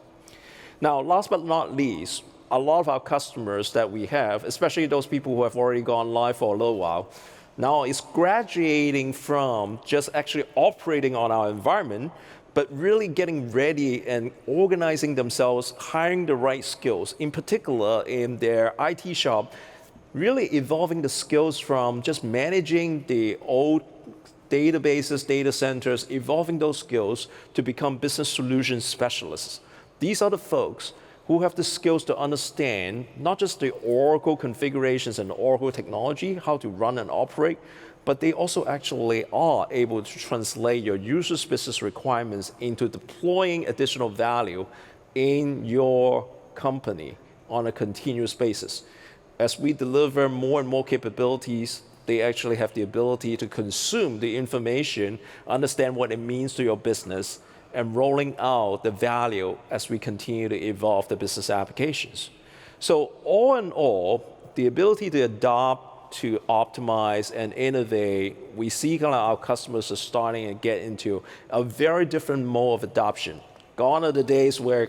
Now, last but not least, a lot of our customers that we have, especially those people who have already gone live for a little while, now is graduating from just actually operating on our environment, but really getting ready and organizing themselves, hiring the right skills, in particular in their IT shop, really evolving the skills from just managing the old databases, data centers, evolving those skills to become business solution specialists. These are the folks who have the skills to understand not just the Oracle configurations and Oracle technology, how to run and operate, but they also actually are able to translate your user's business requirements into deploying additional value in your company on a continuous basis. As we deliver more and more capabilities, they actually have the ability to consume the information, understand what it means to your business, and rolling out the value as we continue to evolve the business applications. So all in all, the ability to adopt, to optimize, and innovate, we see kind of our customers are starting to get into a very different mode of adoption. Gone are the days where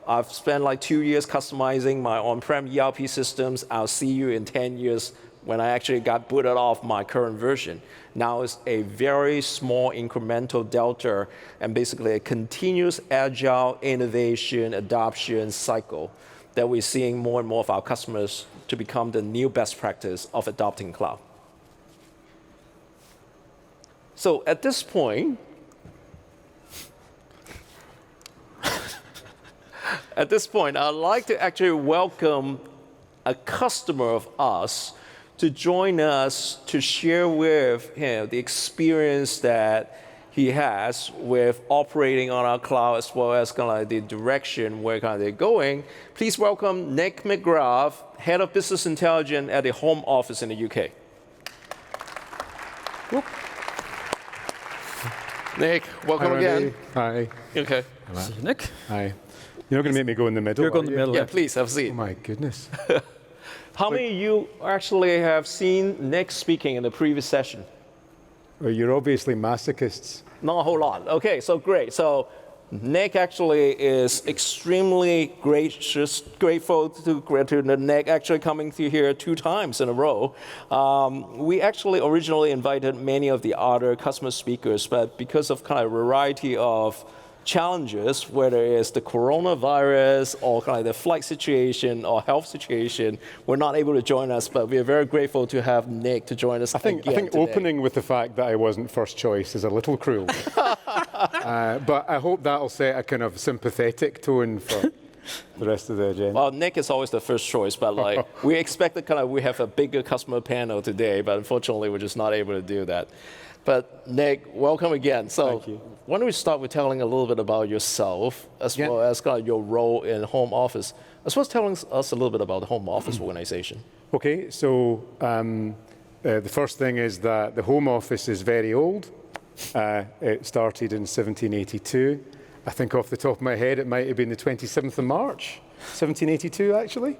I've spent like 2 years customizing my on-prem ERP systems. I'll see you in 10 years when I actually got booted off my current version. Now it's a very small incremental delta and basically a continuous agile innovation adoption cycle that we're seeing more and more of our customers to become the new best practice of adopting cloud. So at this point, I'd like to actually welcome a customer of us to join us to share with him the experience that he has with operating on our cloud, as well as kind of like the direction where kind of they're going. Please welcome Nick McGrath, Head of Business Intelligence at the Home Office in the UK. Whoop. Nick, welcome again.
Hi.
Okay.
See you, Nick.
Hi. You're not going to make me go in the middle.
You're going in the middle.
Yeah, please have a seat.
Oh my goodness.
How many of you actually have seen Nick speaking in the previous session?
Well, you're obviously masochists.
Not a whole lot. Okay, so great. So Nick actually is extremely grateful to Nick actually coming through here 2 times in a row. We actually originally invited many of the other customer speakers, but because of kind of a variety of challenges, whether it's the coronavirus or kind of the flight situation or health situation, were not able to join us, but we are very grateful to have Nick to join us again
I think
today.
opening with the fact that I wasn't first choice is a little cruel. But I hope that'll set a kind of sympathetic tone for the rest of the agenda.
Well, Nick is always the first choice, but like we expected we have a bigger customer panel today, but unfortunately we're just not able to do that. But Nick, welcome again. So
Thank you.
why don't we start with telling a little bit about yourself, as well as kind of your role in Home Office, as well as telling us a little bit about the Home Office organization.
Okay, so the first thing is that the Home Office is very old. It started in 1782. I think off the top of my head, it might have been the 27th of March, 1782, actually.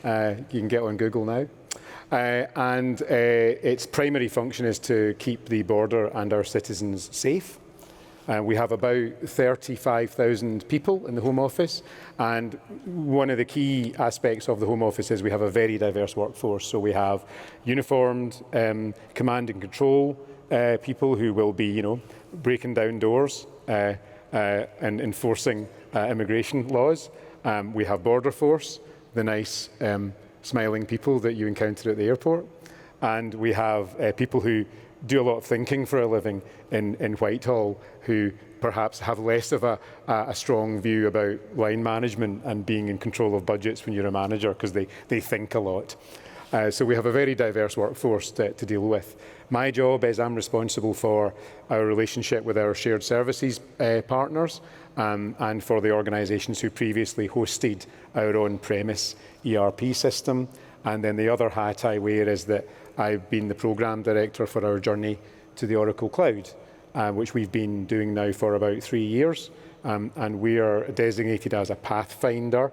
You can get on Google now. And its primary function is to keep the border and our citizens safe. We have about 35,000 people in the Home Office, and one of the key aspects of the Home Office is we have a very diverse workforce. So we have uniformed command and control people who will be, breaking down doors and enforcing immigration laws. We have border force, the nice smiling people that you encounter at the airport. And we have people who do a lot of thinking for a living in Whitehall, who perhaps have less of a strong view about line management and being in control of budgets when you're a manager, because they think a lot. So we have a very diverse workforce to deal with. My job is I'm responsible for our relationship with our shared services partners and for the organisations who previously hosted our on-premise ERP system. And then the other hat I wear is that I've been the program director for our journey to the Oracle Cloud, which we've been doing now for about 3 years. And we are designated as a pathfinder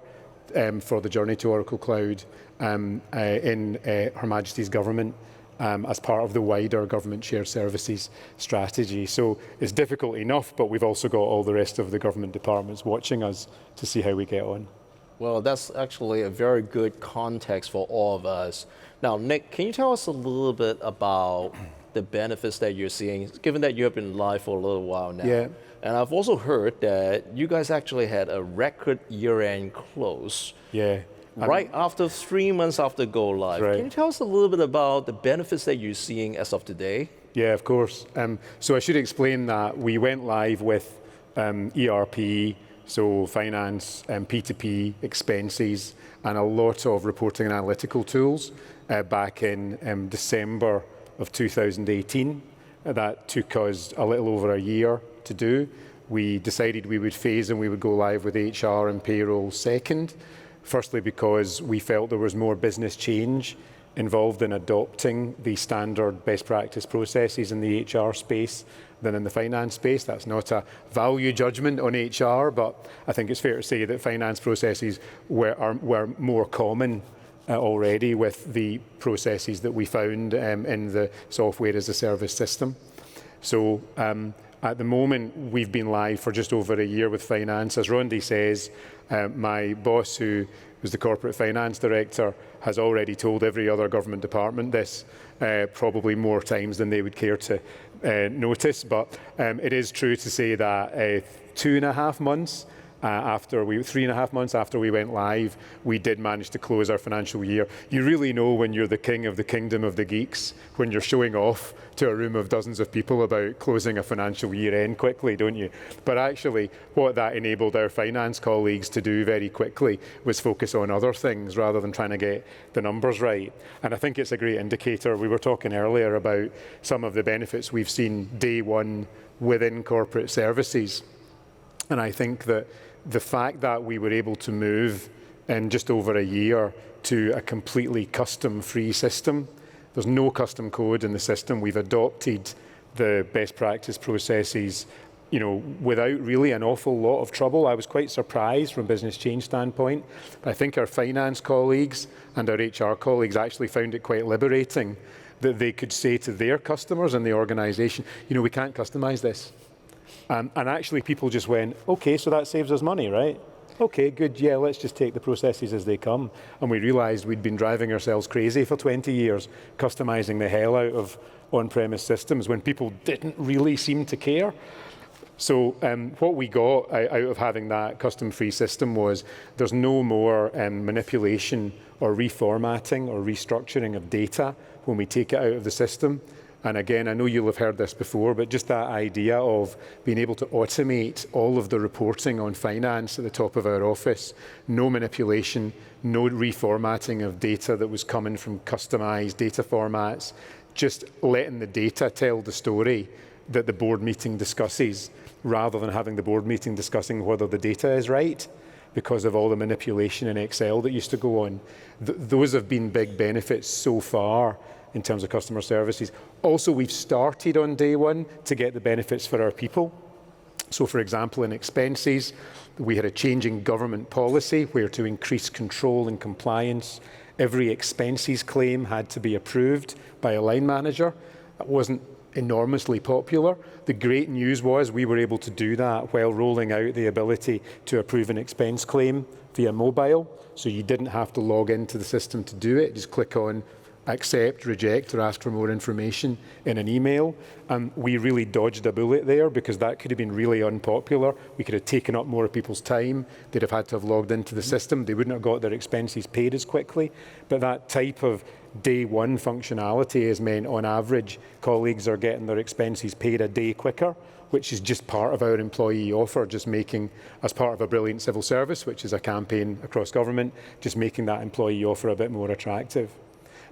for the journey to Oracle Cloud in Her Majesty's government as part of the wider government shared services strategy. So it's difficult enough, but we've also got all the rest of the government departments watching us to see how we get on.
Well, that's actually a very good context for all of us. Now, Nick, can you tell us a little bit about the benefits that you're seeing, given that you have been live for a little while now?
Yeah.
And I've also heard that you guys actually had a record year-end close.
Yeah.
Right after 3 months after go live.
Right.
Can you tell us a little bit about the benefits that you're seeing as of today?
Yeah, of course. So I should explain that we went live with ERP, so finance, P2P, expenses, and a lot of reporting and analytical tools back in December of 2018. That took us a little over a year to do. We decided we would phase and we would go live with HR and payroll second. Firstly, because we felt there was more business change involved in adopting the standard best practice processes in the HR space than in the finance space. That's not a value judgment on HR, but I think it's fair to say that finance processes were more common already with the processes that we found in the software as a service system. So at the moment, we've been live for just over a year with finance. As Rondi says, my boss, who was the corporate finance director, has already told every other government department this, probably more times than they would care to notice. But it is true to say that 3.5 months after we went live, we did manage to close our financial year. You really know when you're the king of the kingdom of the geeks, when you're showing off to a room of dozens of people about closing a financial year end quickly, don't you? But actually, what that enabled our finance colleagues to do very quickly was focus on other things rather than trying to get the numbers right. And I think it's a great indicator. We were talking earlier about some of the benefits we've seen day one within corporate services. And I think that the fact that we were able to move in just over a year to a completely custom-free system, there's no custom code in the system. We've adopted the best practice processes, without really an awful lot of trouble. I was quite surprised from a business change standpoint. I think our finance colleagues and our HR colleagues actually found it quite liberating that they could say to their customers and the organization, we can't customize this. And actually people just went, okay, so that saves us money, right? Okay, good, yeah, let's just take the processes as they come. And we realized we'd been driving ourselves crazy for 20 years, customizing the hell out of on-premise systems when people didn't really seem to care. So what we got out of having that custom-free system was there's no more manipulation or reformatting or restructuring of data when we take it out of the system. And again, I know you'll have heard this before, but just that idea of being able to automate all of the reporting on finance at the top of our office, no manipulation, no reformatting of data that was coming from customized data formats, just letting the data tell the story that the board meeting discusses, rather than having the board meeting discussing whether the data is right because of all the manipulation in Excel that used to go on. Those have been big benefits so far in terms of customer services. Also, we've started on day one to get the benefits for our people. So for example, in expenses, we had a change in government policy where to increase control and compliance, every expenses claim had to be approved by a line manager. That wasn't enormously popular. The great news was we were able to do that while rolling out the ability to approve an expense claim via mobile. So you didn't have to log into the system to do it, just click on accept, reject, or ask for more information in an email. We really dodged a bullet there because that could have been really unpopular. We could have taken up more of people's time. They'd have had to have logged into the system. They wouldn't have got their expenses paid as quickly. But that type of day one functionality has meant, on average, colleagues are getting their expenses paid a day quicker, which is just part of our employee offer, just making, as part of a brilliant civil service, which is a campaign across government, just making that employee offer a bit more attractive.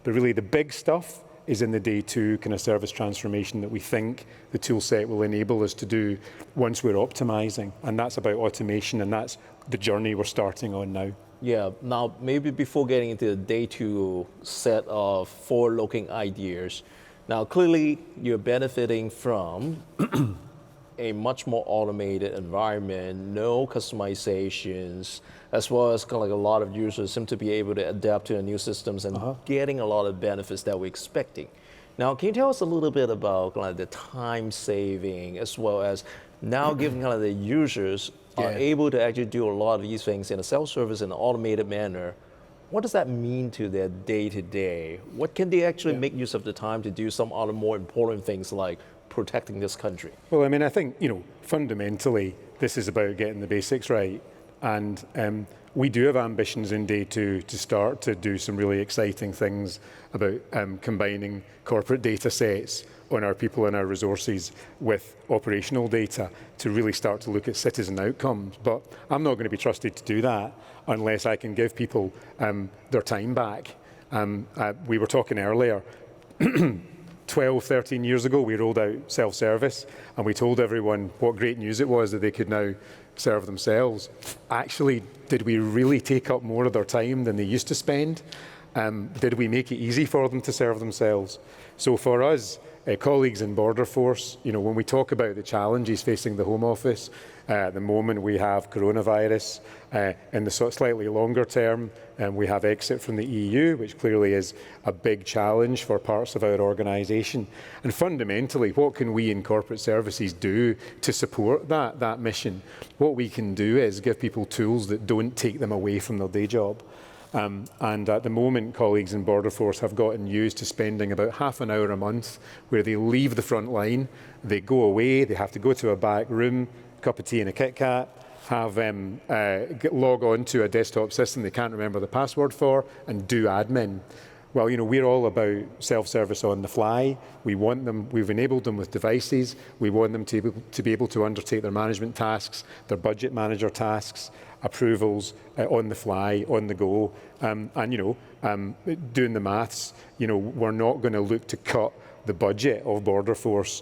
But really the big stuff is in the day two kind of service transformation that we think the tool set will enable us to do once we're optimizing. And that's about automation, and that's the journey we're starting on now.
Yeah, now maybe before getting into the day two set of forward-looking ideas, now clearly you're benefiting from a much more automated environment, no customizations, as well as kind of like a lot of users seem to be able to adapt to the new systems and getting a lot of benefits that we're expecting. Now, can you tell us a little bit about kind of the time saving, as well as now giving kind of the users are able to actually do a lot of these things in a self-service and automated manner? What does that mean to their day-to-day? What can they actually make use of the time to do some other more important things like protecting this country?
Well, I mean, I think, fundamentally, this is about getting the basics right. And we do have ambitions in day two to start to do some really exciting things about combining corporate data sets on our people and our resources with operational data to really start to look at citizen outcomes. But I'm not going to be trusted to do that unless I can give people their time back. We were talking earlier, 12, 13 years ago, we rolled out self-service and we told everyone what great news it was that they could now serve themselves. Actually, did we really take up more of their time than they used to spend? Did we make it easy for them to serve themselves? So for us, colleagues in Border Force, when we talk about the challenges facing the Home Office, at the moment we have coronavirus. In the slightly longer term, we have exit from the EU, which clearly is a big challenge for parts of our organisation. And fundamentally, what can we in corporate services do to support that mission? What we can do is give people tools that don't take them away from their day job. And at the moment, colleagues in Border Force have gotten used to spending about half an hour a month where they leave the front line, they go away, they have to go to a back room, cup of tea and a Kit Kat, log on to a desktop system they can't remember the password for, and do admin. Well, we're all about self-service on the fly. We want them, we've enabled them with devices. We want them to be able to undertake their management tasks, their budget manager tasks, approvals on the fly, on the go. Doing the maths, we're not going to look to cut the budget of Border Force,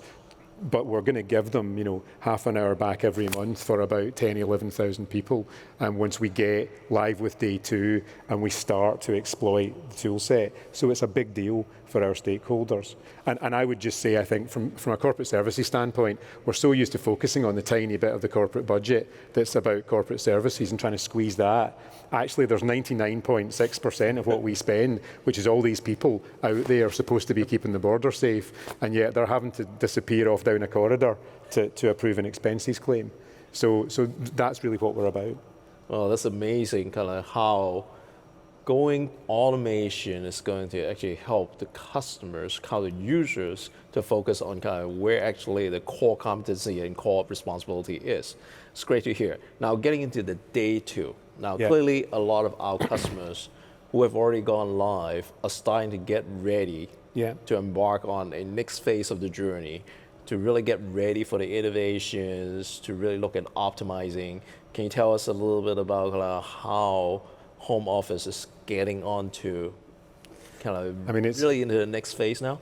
but we're going to give them, half an hour back every month for about 10, 11,000 people. And once we get live with day two and we start to exploit the tool set. So it's a big deal for our stakeholders. And I would just say, I think from a corporate services standpoint, we're so used to focusing on the tiny bit of the corporate budget that's about corporate services and trying to squeeze that. Actually, there's 99.6% of what we spend, which is all these people out there supposed to be keeping the border safe, and yet they're having to disappear off down a corridor to approve an expenses claim. So that's really what we're about.
Well, that's amazing, kind of how going automation is going to actually help the customers, how the users to focus on kind of where actually the core competency and core responsibility is. It's great to hear. Now, getting into the day two. Now, clearly a lot of our customers who have already gone live are starting to get ready to embark on a next phase of the journey, to really get ready for the innovations, to really look at optimizing. Can you tell us a little bit about how Home Office is getting on to it's really into the next phase now?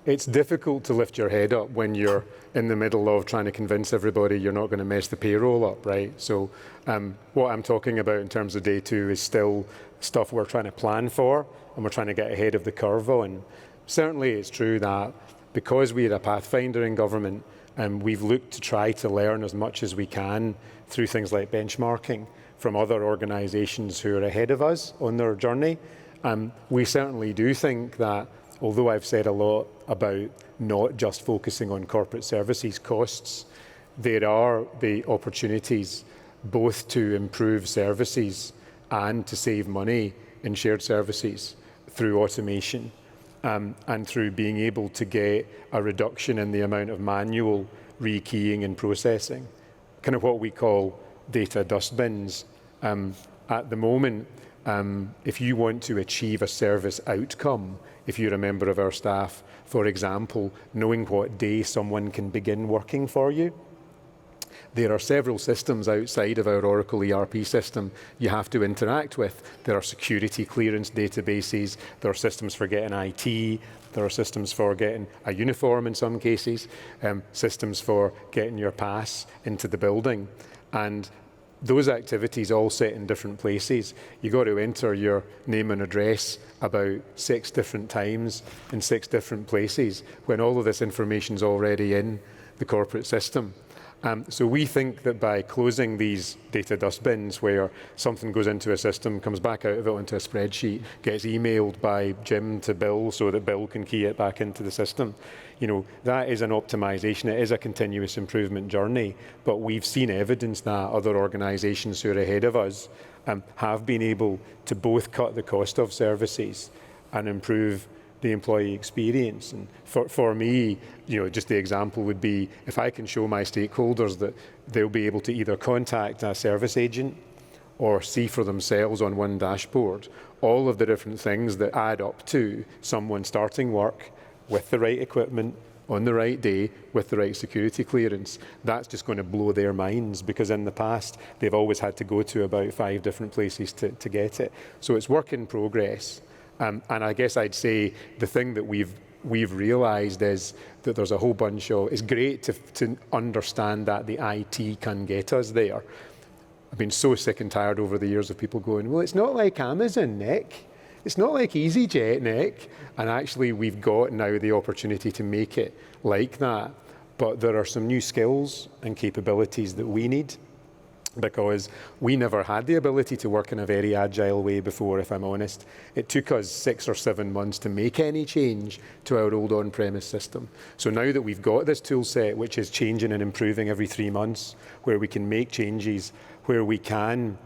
It's difficult to lift your head up when you're in the middle of trying to convince everybody you're not going to mess the payroll up, right? So what I'm talking about in terms of day two is still stuff we're trying to plan for and we're trying to get ahead of the curve on. Certainly it's true that because we had a pathfinder in government, we've looked to try to learn as much as we can through things like benchmarking from other organisations who are ahead of us on their journey. We certainly do think that, although I've said a lot about not just focusing on corporate services costs, there are the opportunities both to improve services and to save money in shared services through automation and through being able to get a reduction in the amount of manual rekeying and processing, kind of what we call data dustbins. At the moment, if you want to achieve a service outcome, if you're a member of our staff, for example, knowing what day someone can begin working for you, there are several systems outside of our Oracle ERP system you have to interact with. There are security clearance databases, there are systems for getting IT, there are systems for getting a uniform in some cases, systems for getting your pass into the building. And those activities all set in different places. You got to enter your name and address about 6 different times in 6 different places when all of this information is already in the corporate system. So we think that by closing these data dustbins where something goes into a system, comes back out of it onto a spreadsheet, gets emailed by Jim to Bill so that Bill can key it back into the system, that is an optimization. It is a continuous improvement journey, but we've seen evidence that other organizations who are ahead of us have been able to both cut the cost of services and improve the employee experience. And for me, just the example would be if I can show my stakeholders that they'll be able to either contact a service agent or see for themselves on one dashboard all of the different things that add up to someone starting work with the right equipment on the right day with the right security clearance, that's just going to blow their minds, because in the past they've always had to go to about 5 different places to get it. So it's work in progress. And I guess I'd say the thing that we've realised is that there's a whole bunch of, it's great to understand that the IT can get us there. I've been so sick and tired over the years of people going, well, it's not like Amazon, Nick. It's not like EasyJet, Nick. And actually we've got now the opportunity to make it like that. But there are some new skills and capabilities that we need, because we never had the ability to work in a very agile way before, if I'm honest. It took us 6 or 7 months to make any change to our old on-premise system. So now that we've got this tool set, which is changing and improving every 3 months, where we can make changes, where we can,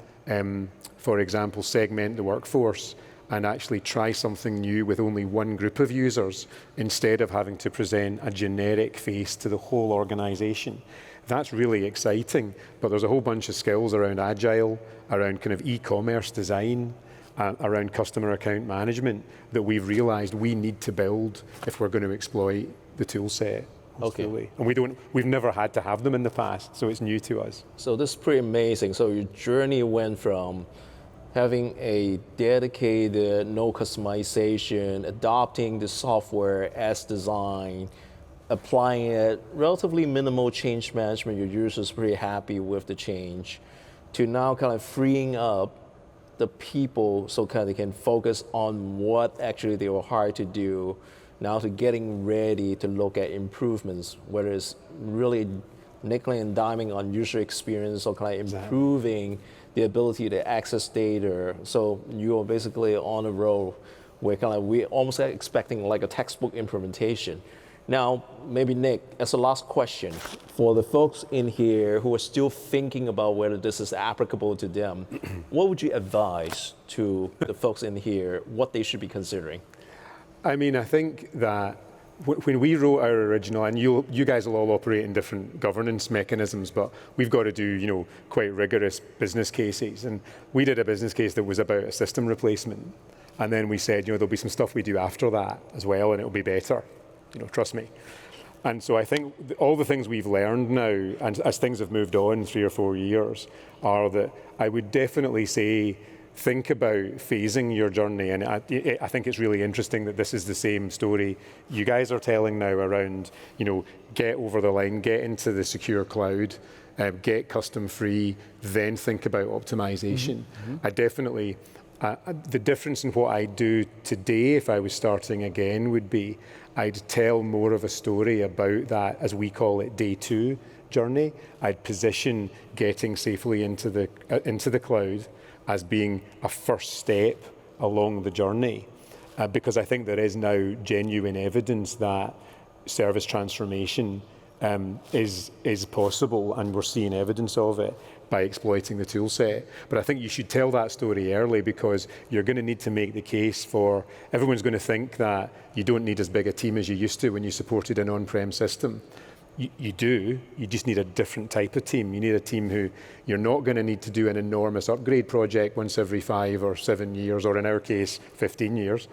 for example, segment the workforce and actually try something new with only one group of users instead of having to present a generic face to the whole organization. That's really exciting, but there's a whole bunch of skills around agile, around kind of e-commerce design, around customer account management that we've realized we need to build if we're going to exploit the tool set.
Okay.
Fully. And we've never had to have them in the past, so it's new to us.
So this is pretty amazing. So your journey went from having a dedicated, no customization, adopting the software as designed, applying it, relatively minimal change management, your users pretty happy with the change, to now kind of freeing up the people so kind of they can focus on what actually they were hired to do, now to getting ready to look at improvements, whether it's really nickeling and diming on user experience or kind of improving the ability to access data. So you are basically on a roll where kind of we're almost expecting like a textbook implementation. Now, maybe Nick, as a last question, for the folks in here who are still thinking about whether this is applicable to them, what would you advise to the folks in here, what they should be considering?
I mean, I think that when we wrote our original, and you guys will all operate in different governance mechanisms, but we've got to do quite rigorous business cases. And we did a business case that was about a system replacement. And then we said, there'll be some stuff we do after that as well, and it'll be better. Trust me. And so I think all the things we've learned now, and as things have moved on 3 or 4 years, are that I would definitely say, think about phasing your journey. And I think it's really interesting that this is the same story you guys are telling now around, get over the line, get into the secure cloud, get custom free, then think about optimization. Mm-hmm. I definitely, the difference in what I do today if I was starting again would be I'd tell more of a story about that, as we call it, day 2 journey. I'd position getting safely into the cloud as being a first step along the journey, because I think there is now genuine evidence that service transformation is possible, and we're seeing evidence of it by exploiting the tool set. But I think you should tell that story early, because you're going to need to make the case for, everyone's going to think that you don't need as big a team as you used to when you supported an on-prem system. You do, you just need a different type of team. You need a team who you're not going to need to do an enormous upgrade project once every 5 or 7 years, or in our case, 15 years.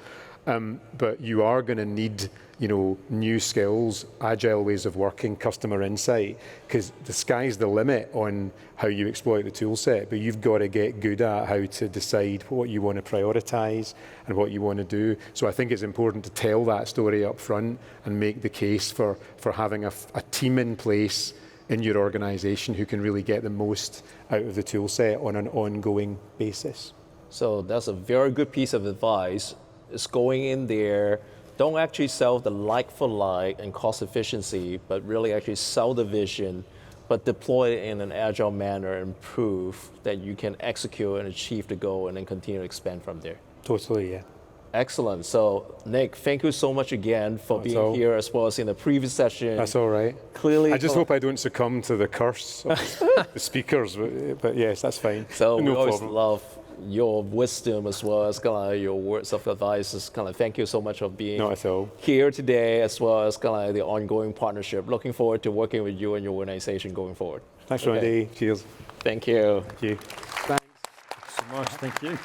But you are going to need, new skills, agile ways of working, customer insight, because the sky's the limit on how you exploit the tool set, but you've got to get good at how to decide what you want to prioritize and what you want to do. So I think it's important to tell that story up front and make the case for having a team in place in your organization who can really get the most out of the tool set on an ongoing basis.
So that's a very good piece of advice. It's going in there, don't actually sell the like for like and cost efficiency, but really actually sell the vision, but deploy it in an agile manner and prove that you can execute and achieve the goal and then continue to expand from there.
Totally, yeah.
Excellent. So, Nick, thank you so much again for being here, as well as in the previous session.
That's all right.
Clearly,
I just hope I don't succumb to the curse of the speakers, but yes, that's fine.
So
no
we always
problem.
love your wisdom as well as kind of your words of advice. It's kind of thank you so much for being
Not at all.
here today, as well as kind of the ongoing partnership. Looking forward to working with you and your organization going forward.
Thanks, Randy. Cheers.
Thank you.
Thank you.
Thanks so much. Thank you.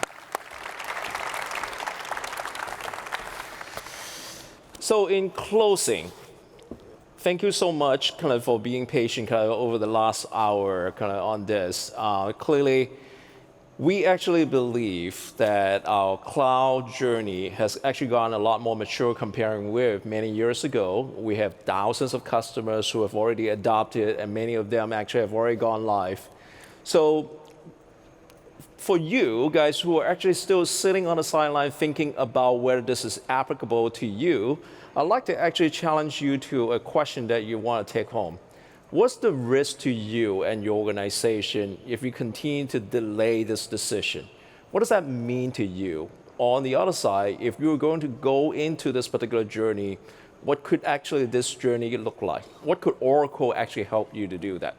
So in closing, thank you so much kind of for being patient kind of over the last hour kind of on this. Clearly, we actually believe that our cloud journey has actually gotten a lot more mature comparing with many years ago. We have thousands of customers who have already adopted, and many of them actually have already gone live. So for you guys who are actually still sitting on the sideline thinking about whether this is applicable to you, I'd like to actually challenge you to a question that you want to take home. What's the risk to you and your organization if you continue to delay this decision? What does that mean to you? On the other side, if you were going to go into this particular journey, what could actually this journey look like? What could Oracle actually help you to do that?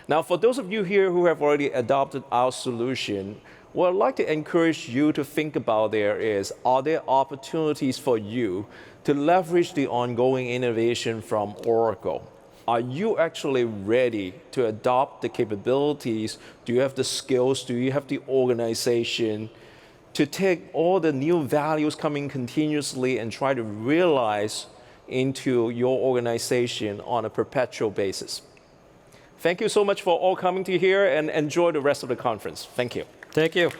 Now, for those of you here who have already adopted our solution, what I'd like to encourage you to think about there is, are there opportunities for you to leverage the ongoing innovation from Oracle? Are you actually ready to adopt the capabilities? Do you have the skills? Do you have the organization to take all the new values coming continuously and try to realize into your organization on a perpetual basis? Thank you so much for all coming to here, and enjoy the rest of the conference. Thank you.
Thank you.